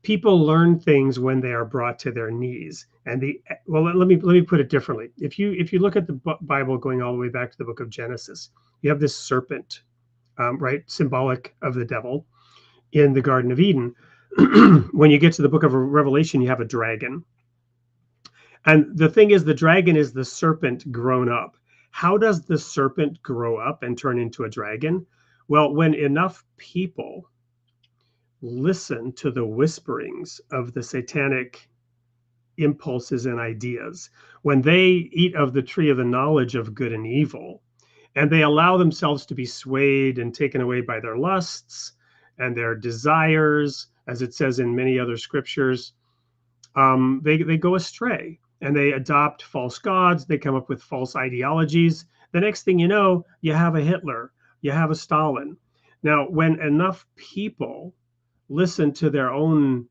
people learn things when they are brought to their knees. And let me put it differently. If you look at the Bible going all the way back to the book of Genesis, you have this serpent, right, symbolic of the devil, in the Garden of Eden. When you get to the book of Revelation, you have a dragon. And the thing is, the dragon is the serpent grown up. How does the serpent grow up and turn into a dragon? Well, when enough people listen to the whisperings of the satanic impulses and ideas, when they eat of the tree of the knowledge of good and evil, and they allow themselves to be swayed and taken away by their lusts and their desires, as it says in many other scriptures, they go astray and they adopt false gods. They come up with false ideologies. The next thing you know, you have a Hitler, you have a Stalin. Now, when enough people listen to their own,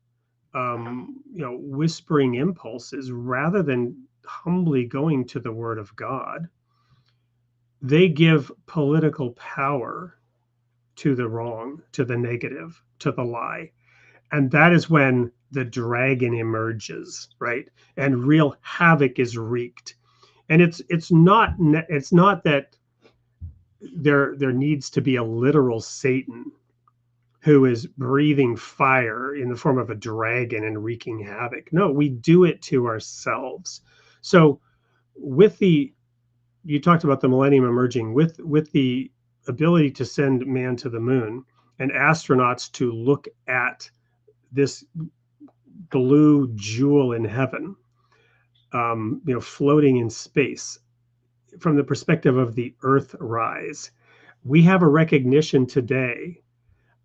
whispering impulses rather than humbly going to the Word of God, they give political power to the wrong, to the negative, to the lie. And that is when the dragon emerges, right? And real havoc is wreaked. And it's not that there needs to be a literal Satan who is breathing fire in the form of a dragon and wreaking havoc. No, we do it to ourselves. So you talked about the millennium emerging with the ability to send man to the moon and astronauts to look at this blue jewel in heaven, floating in space from the perspective of the Earthrise. We have a recognition today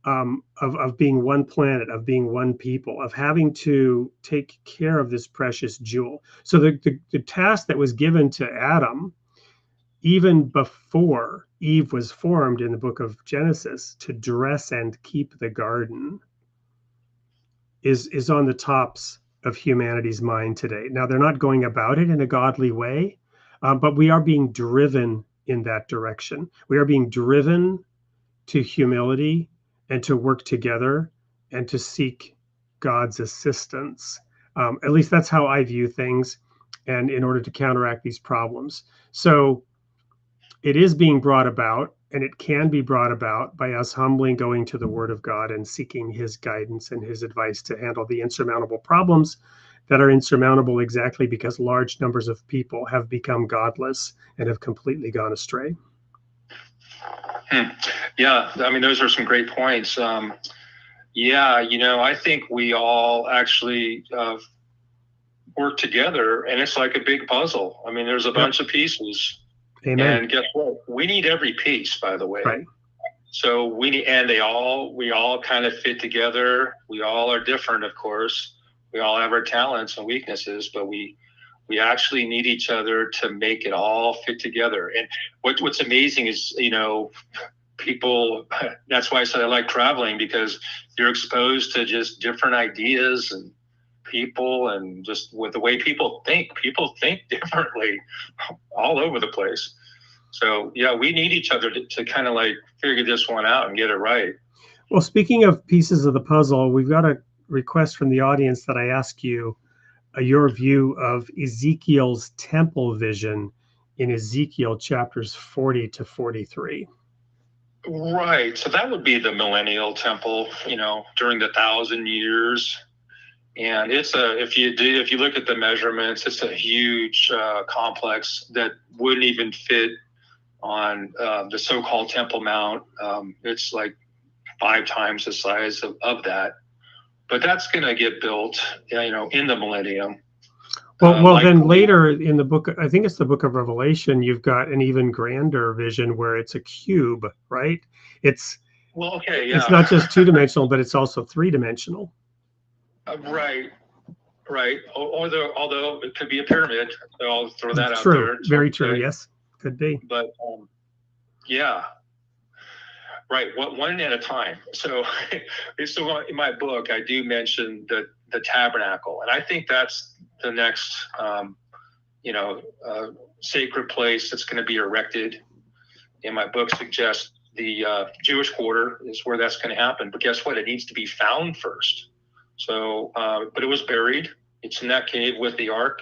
of being one planet, of being one people, of having to take care of this precious jewel. So the task that was given to Adam, even before Eve was formed in the book of Genesis, to dress and keep the garden, is on the tops of humanity's mind today. Now, they're not going about it in a godly way, but we are being driven in that direction. We are being driven to humility and to work together and to seek God's assistance. At least that's how I view things, and in order to counteract these problems. So it is being brought about, and it can be brought about by us humbly going to the Word of God and seeking His guidance and His advice to handle the insurmountable problems that are insurmountable exactly because large numbers of people have become godless and have completely gone astray. Yeah, I mean, those are some great points. I think we all actually work together, and it's like a big puzzle. I mean, there's a bunch of pieces. Amen. And guess what? We need every piece, by the way. Right. So we all kind of fit together. We all are different, of course. We all have our talents and weaknesses, but we actually need each other to make it all fit together. And what's amazing is, people, that's why I said I like traveling, because you're exposed to just different ideas and people, and just with the way people think differently all over the place. So yeah, we need each other to kind of like figure this one out and get it right. Well, speaking of pieces of the puzzle, we've got a request from the audience that I ask you your view of Ezekiel's temple vision in Ezekiel chapters 40 to 43. Right. So that would be the millennial temple, during the 1,000 years. And if you look at the measurements, it's a huge complex that wouldn't even fit on the so-called Temple Mount. It's like 5 times the size of that. But that's going to get built, in the millennium. Well, then later in the book, I think it's the book of Revelation, you've got an even grander vision where it's a cube, right? It's not just 2-dimensional, but it's also 3-dimensional. Right. Although it could be a pyramid, so I'll throw that out there. True, very true. Yes, could be. But right. One at a time. So in my book, I do mention the tabernacle, and I think that's the next, sacred place that's going to be erected. And my book suggests the Jewish quarter is where that's going to happen. But guess what? It needs to be found first. So, but it was buried. It's in that cave with the Ark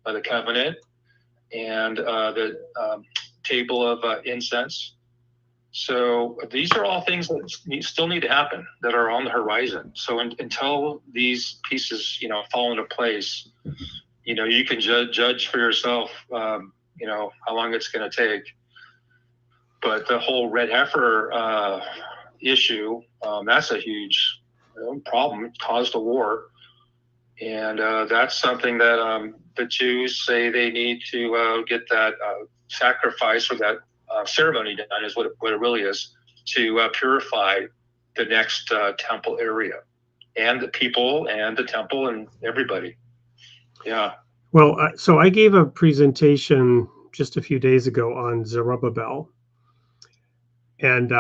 of the Covenant and the table of incense. So these are all things that still need to happen, that are on the horizon. So until these pieces, fall into place, you can judge for yourself, how long it's going to take. But the whole red heifer issue, that's a huge problem. It caused a war. And that's something that the Jews say they need to get that sacrifice or that ceremony done, is what it really is, to purify the next temple area and the people and the temple and everybody. Yeah. Well, so I gave a presentation just a few days ago on Zerubbabel, and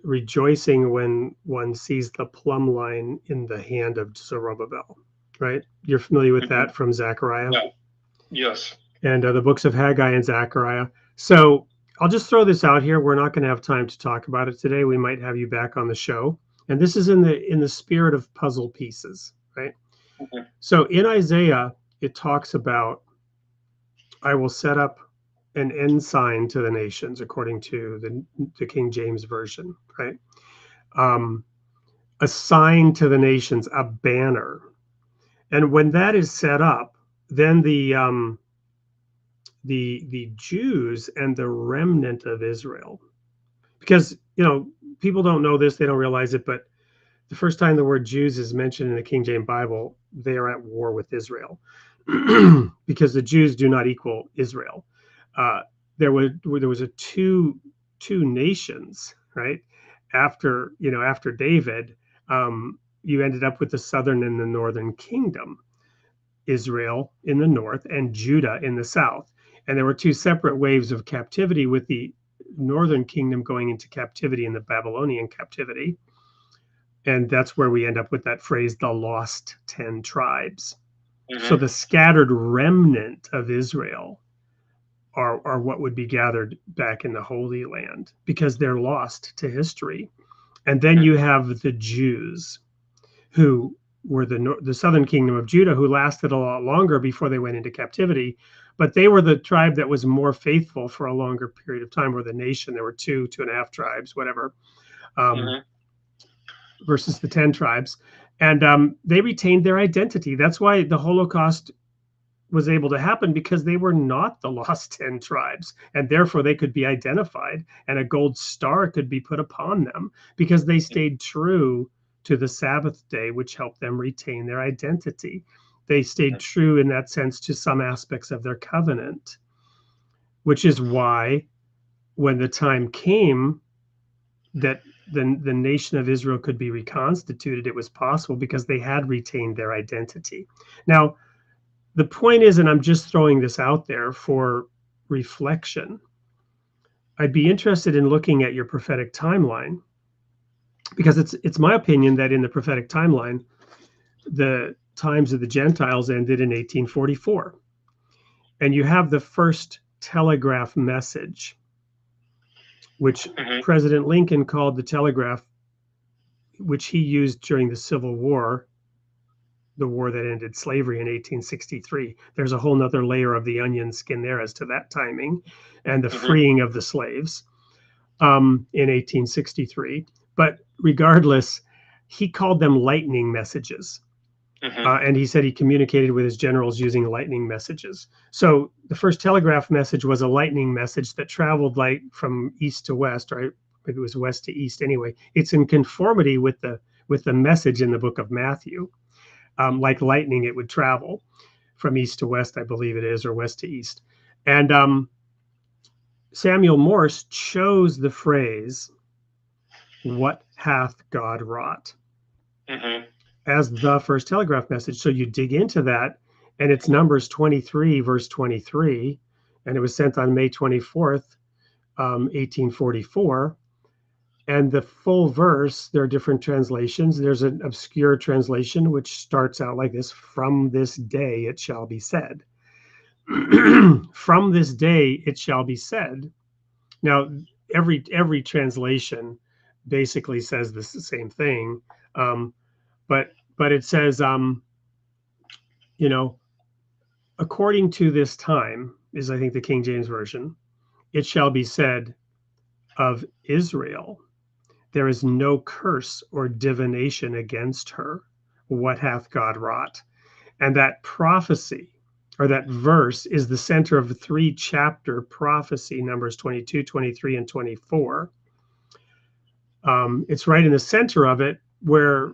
rejoicing when one sees the plumb line in the hand of Zerubbabel, right? You're familiar with that from Zechariah? Yeah. Yes. And the books of Haggai and Zechariah. So I'll just throw this out here. We're not going to have time to talk about it today. We might have you back on the show. And this is in the spirit of puzzle pieces, right? Okay. So in Isaiah, it talks about, I will set up an ensign to the nations, according to the King James Version, right? A sign to the nations, a banner. And when that is set up, then the Jews and the remnant of Israel because, people don't know this, they don't realize it, but the first time the word Jews is mentioned in the King James Bible, they are at war with Israel because the Jews do not equal Israel. There was a two nations, right? After David, you ended up with the southern and the northern kingdom, Israel in the north and Judah in the south. And there were two separate waves of captivity, with the northern kingdom going into captivity in the Babylonian captivity. And that's where we end up with that phrase, the lost 10 tribes. Mm-hmm. So the scattered remnant of Israel are what would be gathered back in the Holy Land, because they're lost to history. And then you have the Jews, who were the southern kingdom of Judah, who lasted a lot longer before they went into captivity. But they were the tribe that was more faithful for a longer period of time, or the nation. There were two and a half tribes, whatever. Versus the 10 tribes. And they retained their identity. That's why the Holocaust was able to happen, because they were not the lost 10 tribes, and therefore they could be identified, and a gold star could be put upon them, because they stayed true to the Sabbath day, which helped them retain their identity. They stayed true in that sense to some aspects of their covenant, which is why when the time came that the nation of Israel could be reconstituted, it was possible because they had retained their identity. Now, the point is, and I'm just throwing this out there for reflection, I'd be interested in looking at your prophetic timeline, because it's my opinion that in the prophetic timeline, the times of the Gentiles ended in 1844. And you have the first telegraph message, which President Lincoln called the telegraph, which he used during the Civil War, the war that ended slavery in 1863. There's a whole nother layer of the onion skin there as to that timing and the freeing of the slaves in 1863. But regardless, he called them lightning messages. And he said he communicated with his generals using lightning messages. So the first telegraph message was a lightning message that traveled like from east to west, or maybe it was west to east. Anyway, it's in conformity with the message in the book of Matthew. Like lightning, it would travel from east to west, I believe it is, or west to east. And Samuel Morse chose the phrase, "What hath God wrought?" as the first telegraph message. So you dig into that, and it's Numbers 23, verse 23, and it was sent on May 24th, 1844. And the full verse, there are different translations. There's an obscure translation which starts out like this: "From this day it shall be said." From this day it shall be said. Now, every translation basically says the same thing, but it says, according to this time, is I think the King James Version, "it shall be said of Israel, there is no curse or divination against her. What hath God wrought?" And that prophecy, or that verse, is the center of a 3-chapter prophecy, Numbers 22, 23, and 24. It's right in the center of it, where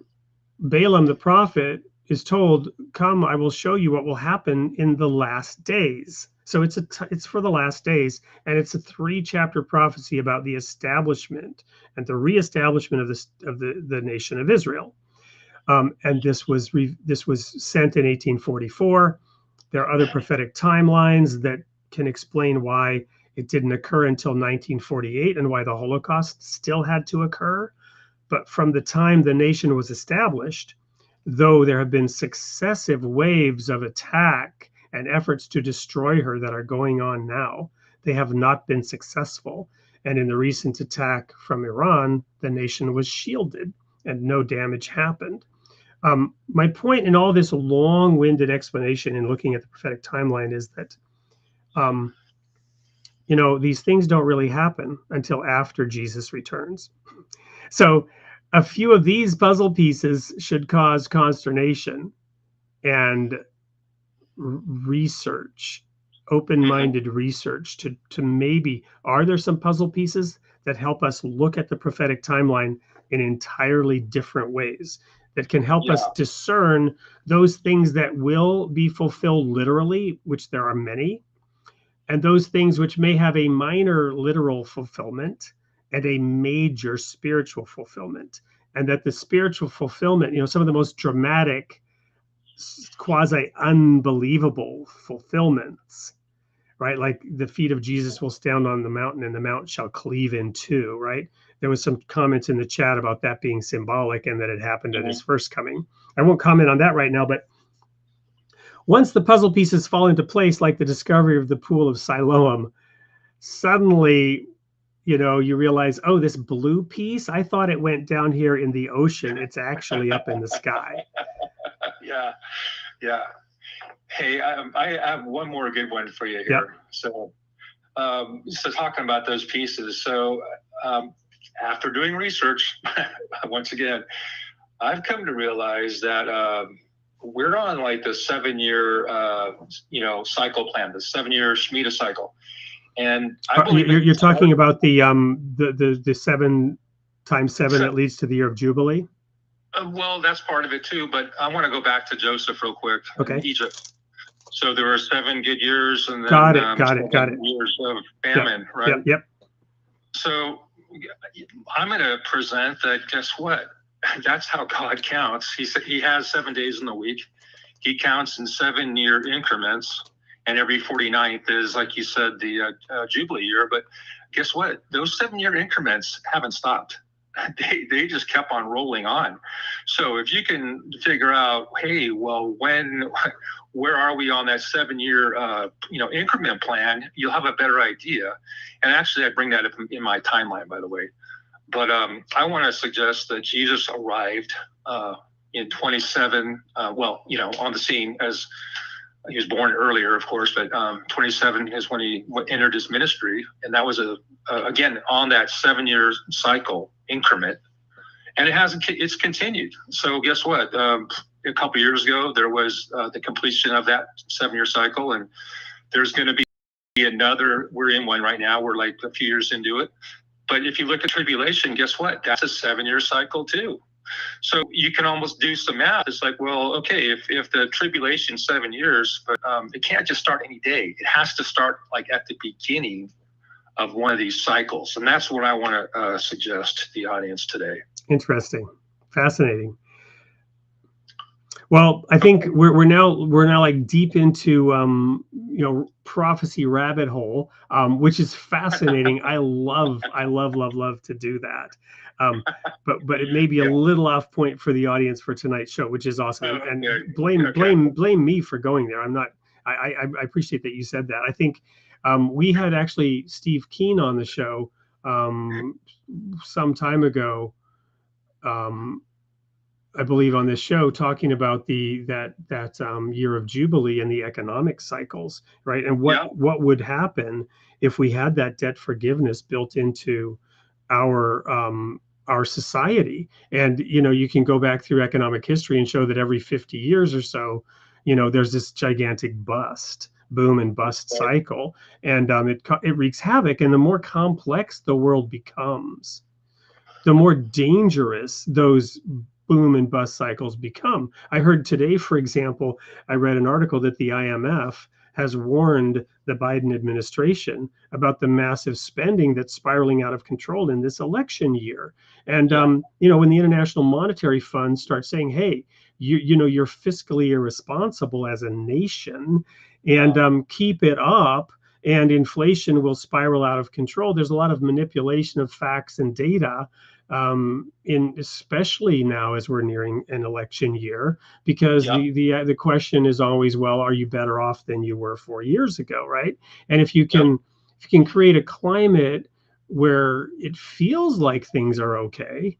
Balaam the prophet is told, "Come, I will show you what will happen in the last days." So it's for the last days, and it's a 3-chapter prophecy about the establishment and the reestablishment of the nation of Israel. And this was sent in 1844. There are other prophetic timelines that can explain why it didn't occur until 1948 and why the Holocaust still had to occur. But from the time the nation was established, though there have been successive waves of attack and efforts to destroy her that are going on now, they have not been successful. And in the recent attack from Iran, the nation was shielded and no damage happened. My point in all this long-winded explanation in looking at the prophetic timeline is that, these things don't really happen until after Jesus returns. So a few of these puzzle pieces should cause consternation and research, open-minded research to maybe, are there some puzzle pieces that help us look at the prophetic timeline in entirely different ways, that can help us discern those things that will be fulfilled literally, which there are many, and those things which may have a minor literal fulfillment and a major spiritual fulfillment. And that the spiritual fulfillment, some of the most dramatic, quasi unbelievable fulfillments, right? Like the feet of Jesus will stand on the mountain and the mountain shall cleave in two, right? There was some comments in the chat about that being symbolic and that it happened at his first coming. I won't comment on that right now, but once the puzzle pieces fall into place, like the discovery of the pool of Siloam, suddenly, you realize, oh, this blue piece, I thought it went down here in the ocean. It's actually up in the sky. Yeah. Hey, I have one more good one for you here. So talking about those pieces. So after doing research, once again, I've come to realize that we're on like the 7-year, cycle plan, the 7-year Shemitah cycle. And I believe you're talking about the 7 times 7 that leads to the year of Jubilee. Well, that's part of it too, but I want to go back to Joseph real quick. Okay. In Egypt. So there were 7 good years, and then got it. Years of famine, right? Yep. So I'm going to present that. Guess what? That's how God counts. He has 7 days in the week. He counts in 7-year increments, and every 49th is, like you said, the Jubilee year. But guess what? Those 7-year increments haven't stopped. They just kept on rolling on. So if you can figure out, hey, well, where are we on that 7-year, increment plan? You'll have a better idea. And actually, I bring that up in my timeline, by the way. But I want to suggest that Jesus arrived in 27. On the scene as he was born earlier, of course, but 27 is when he entered his ministry, and that was again on that 7-year cycle increment, and it's continued. So guess what? A couple years ago, there was the completion of that 7-year cycle, and there's going to be another. We're in one right now. We're like a few years into it. But if you look at tribulation, guess what? That's a 7-year cycle too. So you can almost do some math. It's like, well, okay, if the tribulation 7 years, but it can't just start any day. It has to start like at the beginning of one of these cycles. And that's what I want to suggest to the audience today. Interesting. Fascinating. Well, I think we're now like deep into prophecy rabbit hole, which is fascinating. I love to do that. But it may be a little off point for the audience for tonight's show, which is awesome. And blame me for going there. I'm not. I appreciate that you said that. I think we had actually Steve Keen on the show some time ago. I believe on this show, talking about that year of Jubilee and the economic cycles, right? And what would happen if we had that debt forgiveness built into our society? And you can go back through economic history and show that every 50 years or so, there's this gigantic boom and bust cycle, and it wreaks havoc. And the more complex the world becomes, the more dangerous those boom and bust cycles become. I heard today, for example, I read an article that the IMF has warned the Biden administration about the massive spending that's spiraling out of control in this election year. And when the International Monetary Fund starts saying, hey, you're fiscally irresponsible as a nation, and keep it up, and inflation will spiral out of control. There's a lot of manipulation of facts and data, especially now as we're nearing an election year, because the question is always, well, are you better off than you were 4 years ago, right? And if you can create a climate where it feels like things are okay,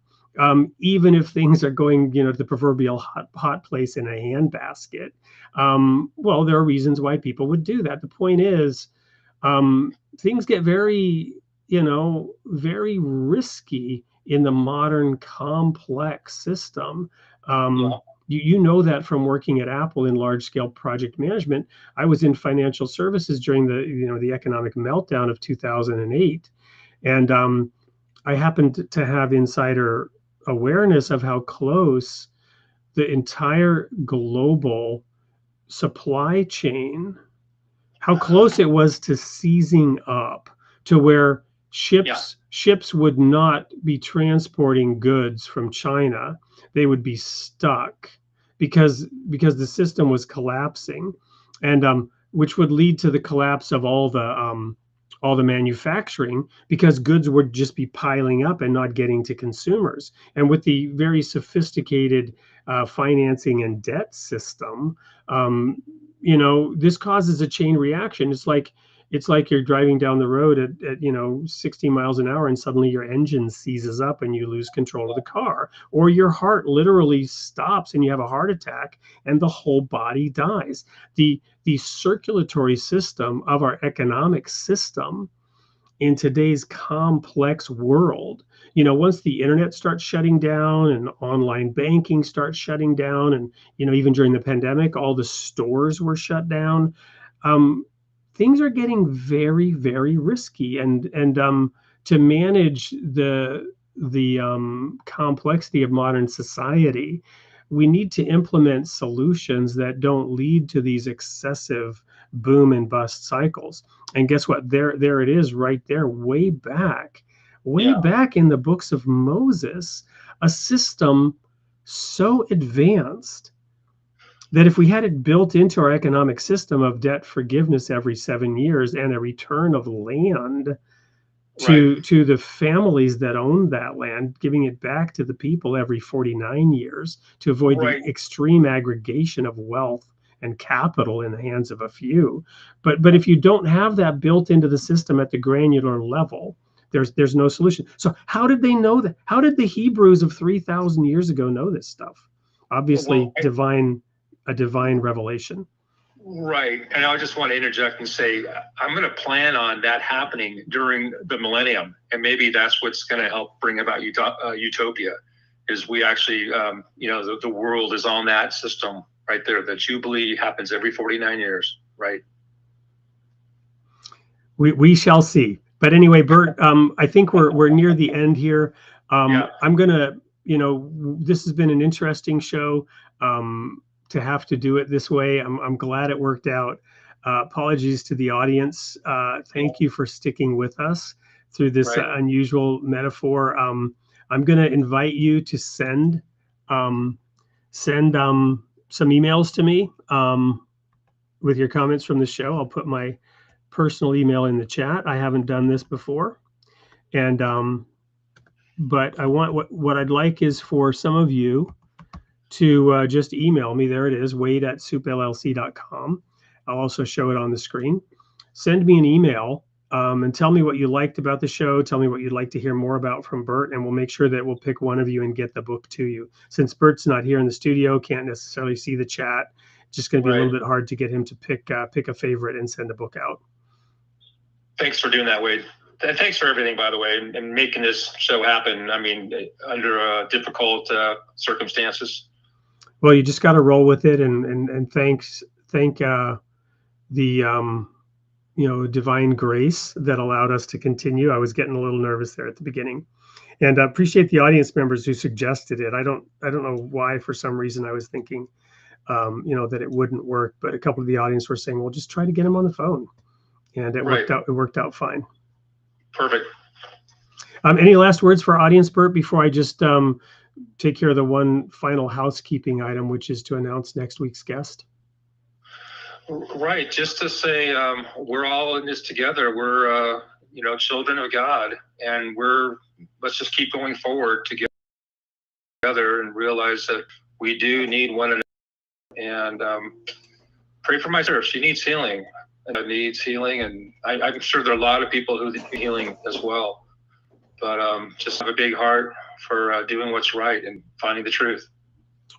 even if things are going, the proverbial hot place in a handbasket, well, there are reasons why people would do that. The point is, things get very, very risky in the modern complex system. You know that from working at Apple in large scale project management. I was in financial services during the economic meltdown of 2008. And I happened to have insider awareness of how close the entire global supply chain, how close it was to seizing up, to where ships would not be transporting goods from China. They would be stuck because the system was collapsing, and which would lead to the collapse of all the manufacturing, because goods would just be piling up and not getting to consumers. And with the very sophisticated financing and debt system, this causes a chain reaction. It's like you're driving down the road at 60 miles an hour, and suddenly your engine seizes up and you lose control of the car, or your heart literally stops and you have a heart attack and the whole body dies. The circulatory system of our economic system in today's complex world, once the internet starts shutting down and online banking starts shutting down, and even during the pandemic all the stores were shut down, things are getting very, very risky. And to manage the complexity of modern society, we need to implement solutions that don't lead to these excessive boom and bust cycles. And guess what? There it is, right there, way back in the books of Moses, a system so advanced that if we had it built into our economic system of debt forgiveness every 7 years and a return of land to the families that own that land, giving it back to the people every 49 years to avoid the extreme aggregation of wealth and capital in the hands of a few. But if you don't have that built into the system at the granular level, there's no solution. So how did they know that? How did the Hebrews of 3,000 years ago know this stuff? Obviously, a divine revelation. Right. And I just want to interject and say, I'm going to plan on that happening during the millennium. And maybe that's what's going to help bring about utopia, is we actually, the world is on that system right there. The Jubilee happens every 49 years, right? We shall see. But anyway, Bert, I think we're near the end here. I'm going to, this has been an interesting show. To have to do it this way, I'm glad it worked out. Apologies to the audience. Thank you for sticking with us through this unusual metaphor. I'm going to invite you to send some emails to me with your comments from the show. I'll put my personal email in the chat. I haven't done this before, and but I want what I'd like is for some of you to just email me. There it is, wade@soupllc.com. I'll also show it on the screen. Send me an email and tell me what you liked about the show. Tell me what you'd like to hear more about from Bert, and we'll make sure that we'll pick one of you and get the book to you. Since Bert's not here in the studio, can't necessarily see the chat, it's just going to be a little bit hard to get him to pick a favorite and send a book out. Thanks for doing that, Wade. And thanks for everything, by the way, and making this show happen. I mean, under difficult circumstances. Well, you just got to roll with it, and thank the divine grace that allowed us to continue. I was getting a little nervous there at the beginning, and I appreciate the audience members who suggested it. I don't know why, for some reason I was thinking that it wouldn't work, but a couple of the audience were saying, well, just try to get him on the phone, and it worked out fine. Perfect. Any last words for our audience, Bert, before I just take care of the one final housekeeping item, which is to announce next week's guest? Right. Just to say, we're all in this together. We're, children of God, and let's just keep going forward together and realize that we do need one another. And pray for my sister. She needs healing. And I'm sure there are a lot of people who need healing as well. But just have a big heart for doing what's right and finding the truth.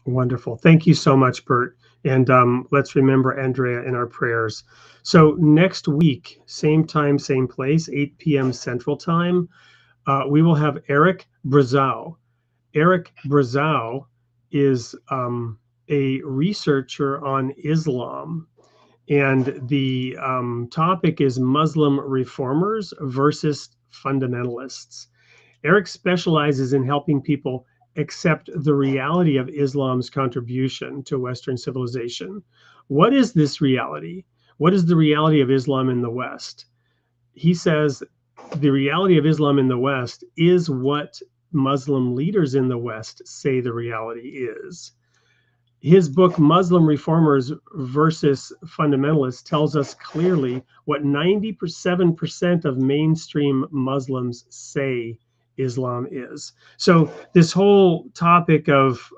Wonderful. Thank you so much, Bert. And let's remember Andrea in our prayers. So next week, same time, same place, 8 p.m. Central Time, we will have Eric Brazow. Eric Brazow is a researcher on Islam. And the topic is Muslim reformers versus fundamentalists. Eric specializes in helping people accept the reality of Islam's contribution to Western civilization. What is this reality? What is the reality of Islam in the West? He says the reality of Islam in the West is what Muslim leaders in the West say the reality is. His book, Muslim Reformers versus Fundamentalists, tells us clearly what 97% of mainstream Muslims say Islam is. So this whole topic of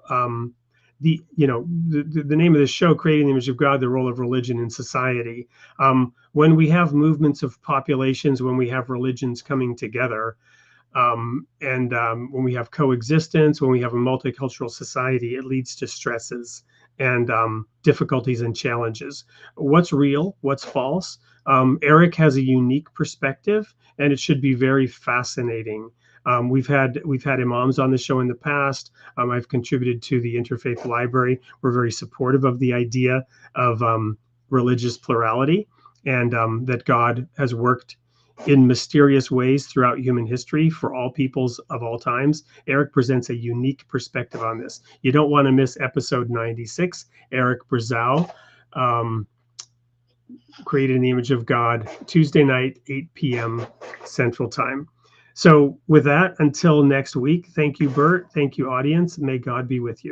the name of the show, Creating the Image of God, the role of religion in society. When we have movements of populations, when we have religions coming together, when we have coexistence, when we have a multicultural society, it leads to stresses and difficulties and challenges. What's real? What's false? Eric has a unique perspective, and it should be very fascinating. We've had imams on the show in the past. I've contributed to the Interfaith Library. We're very supportive of the idea of religious plurality, and that God has worked in mysterious ways throughout human history for all peoples of all times. Eric presents a unique perspective on this. You don't want to miss episode 96, Eric Brazow, Created in the Image of God, Tuesday night, 8 p.m. Central Time. So with that, until next week, thank you, Bert. Thank you, audience. May God be with you.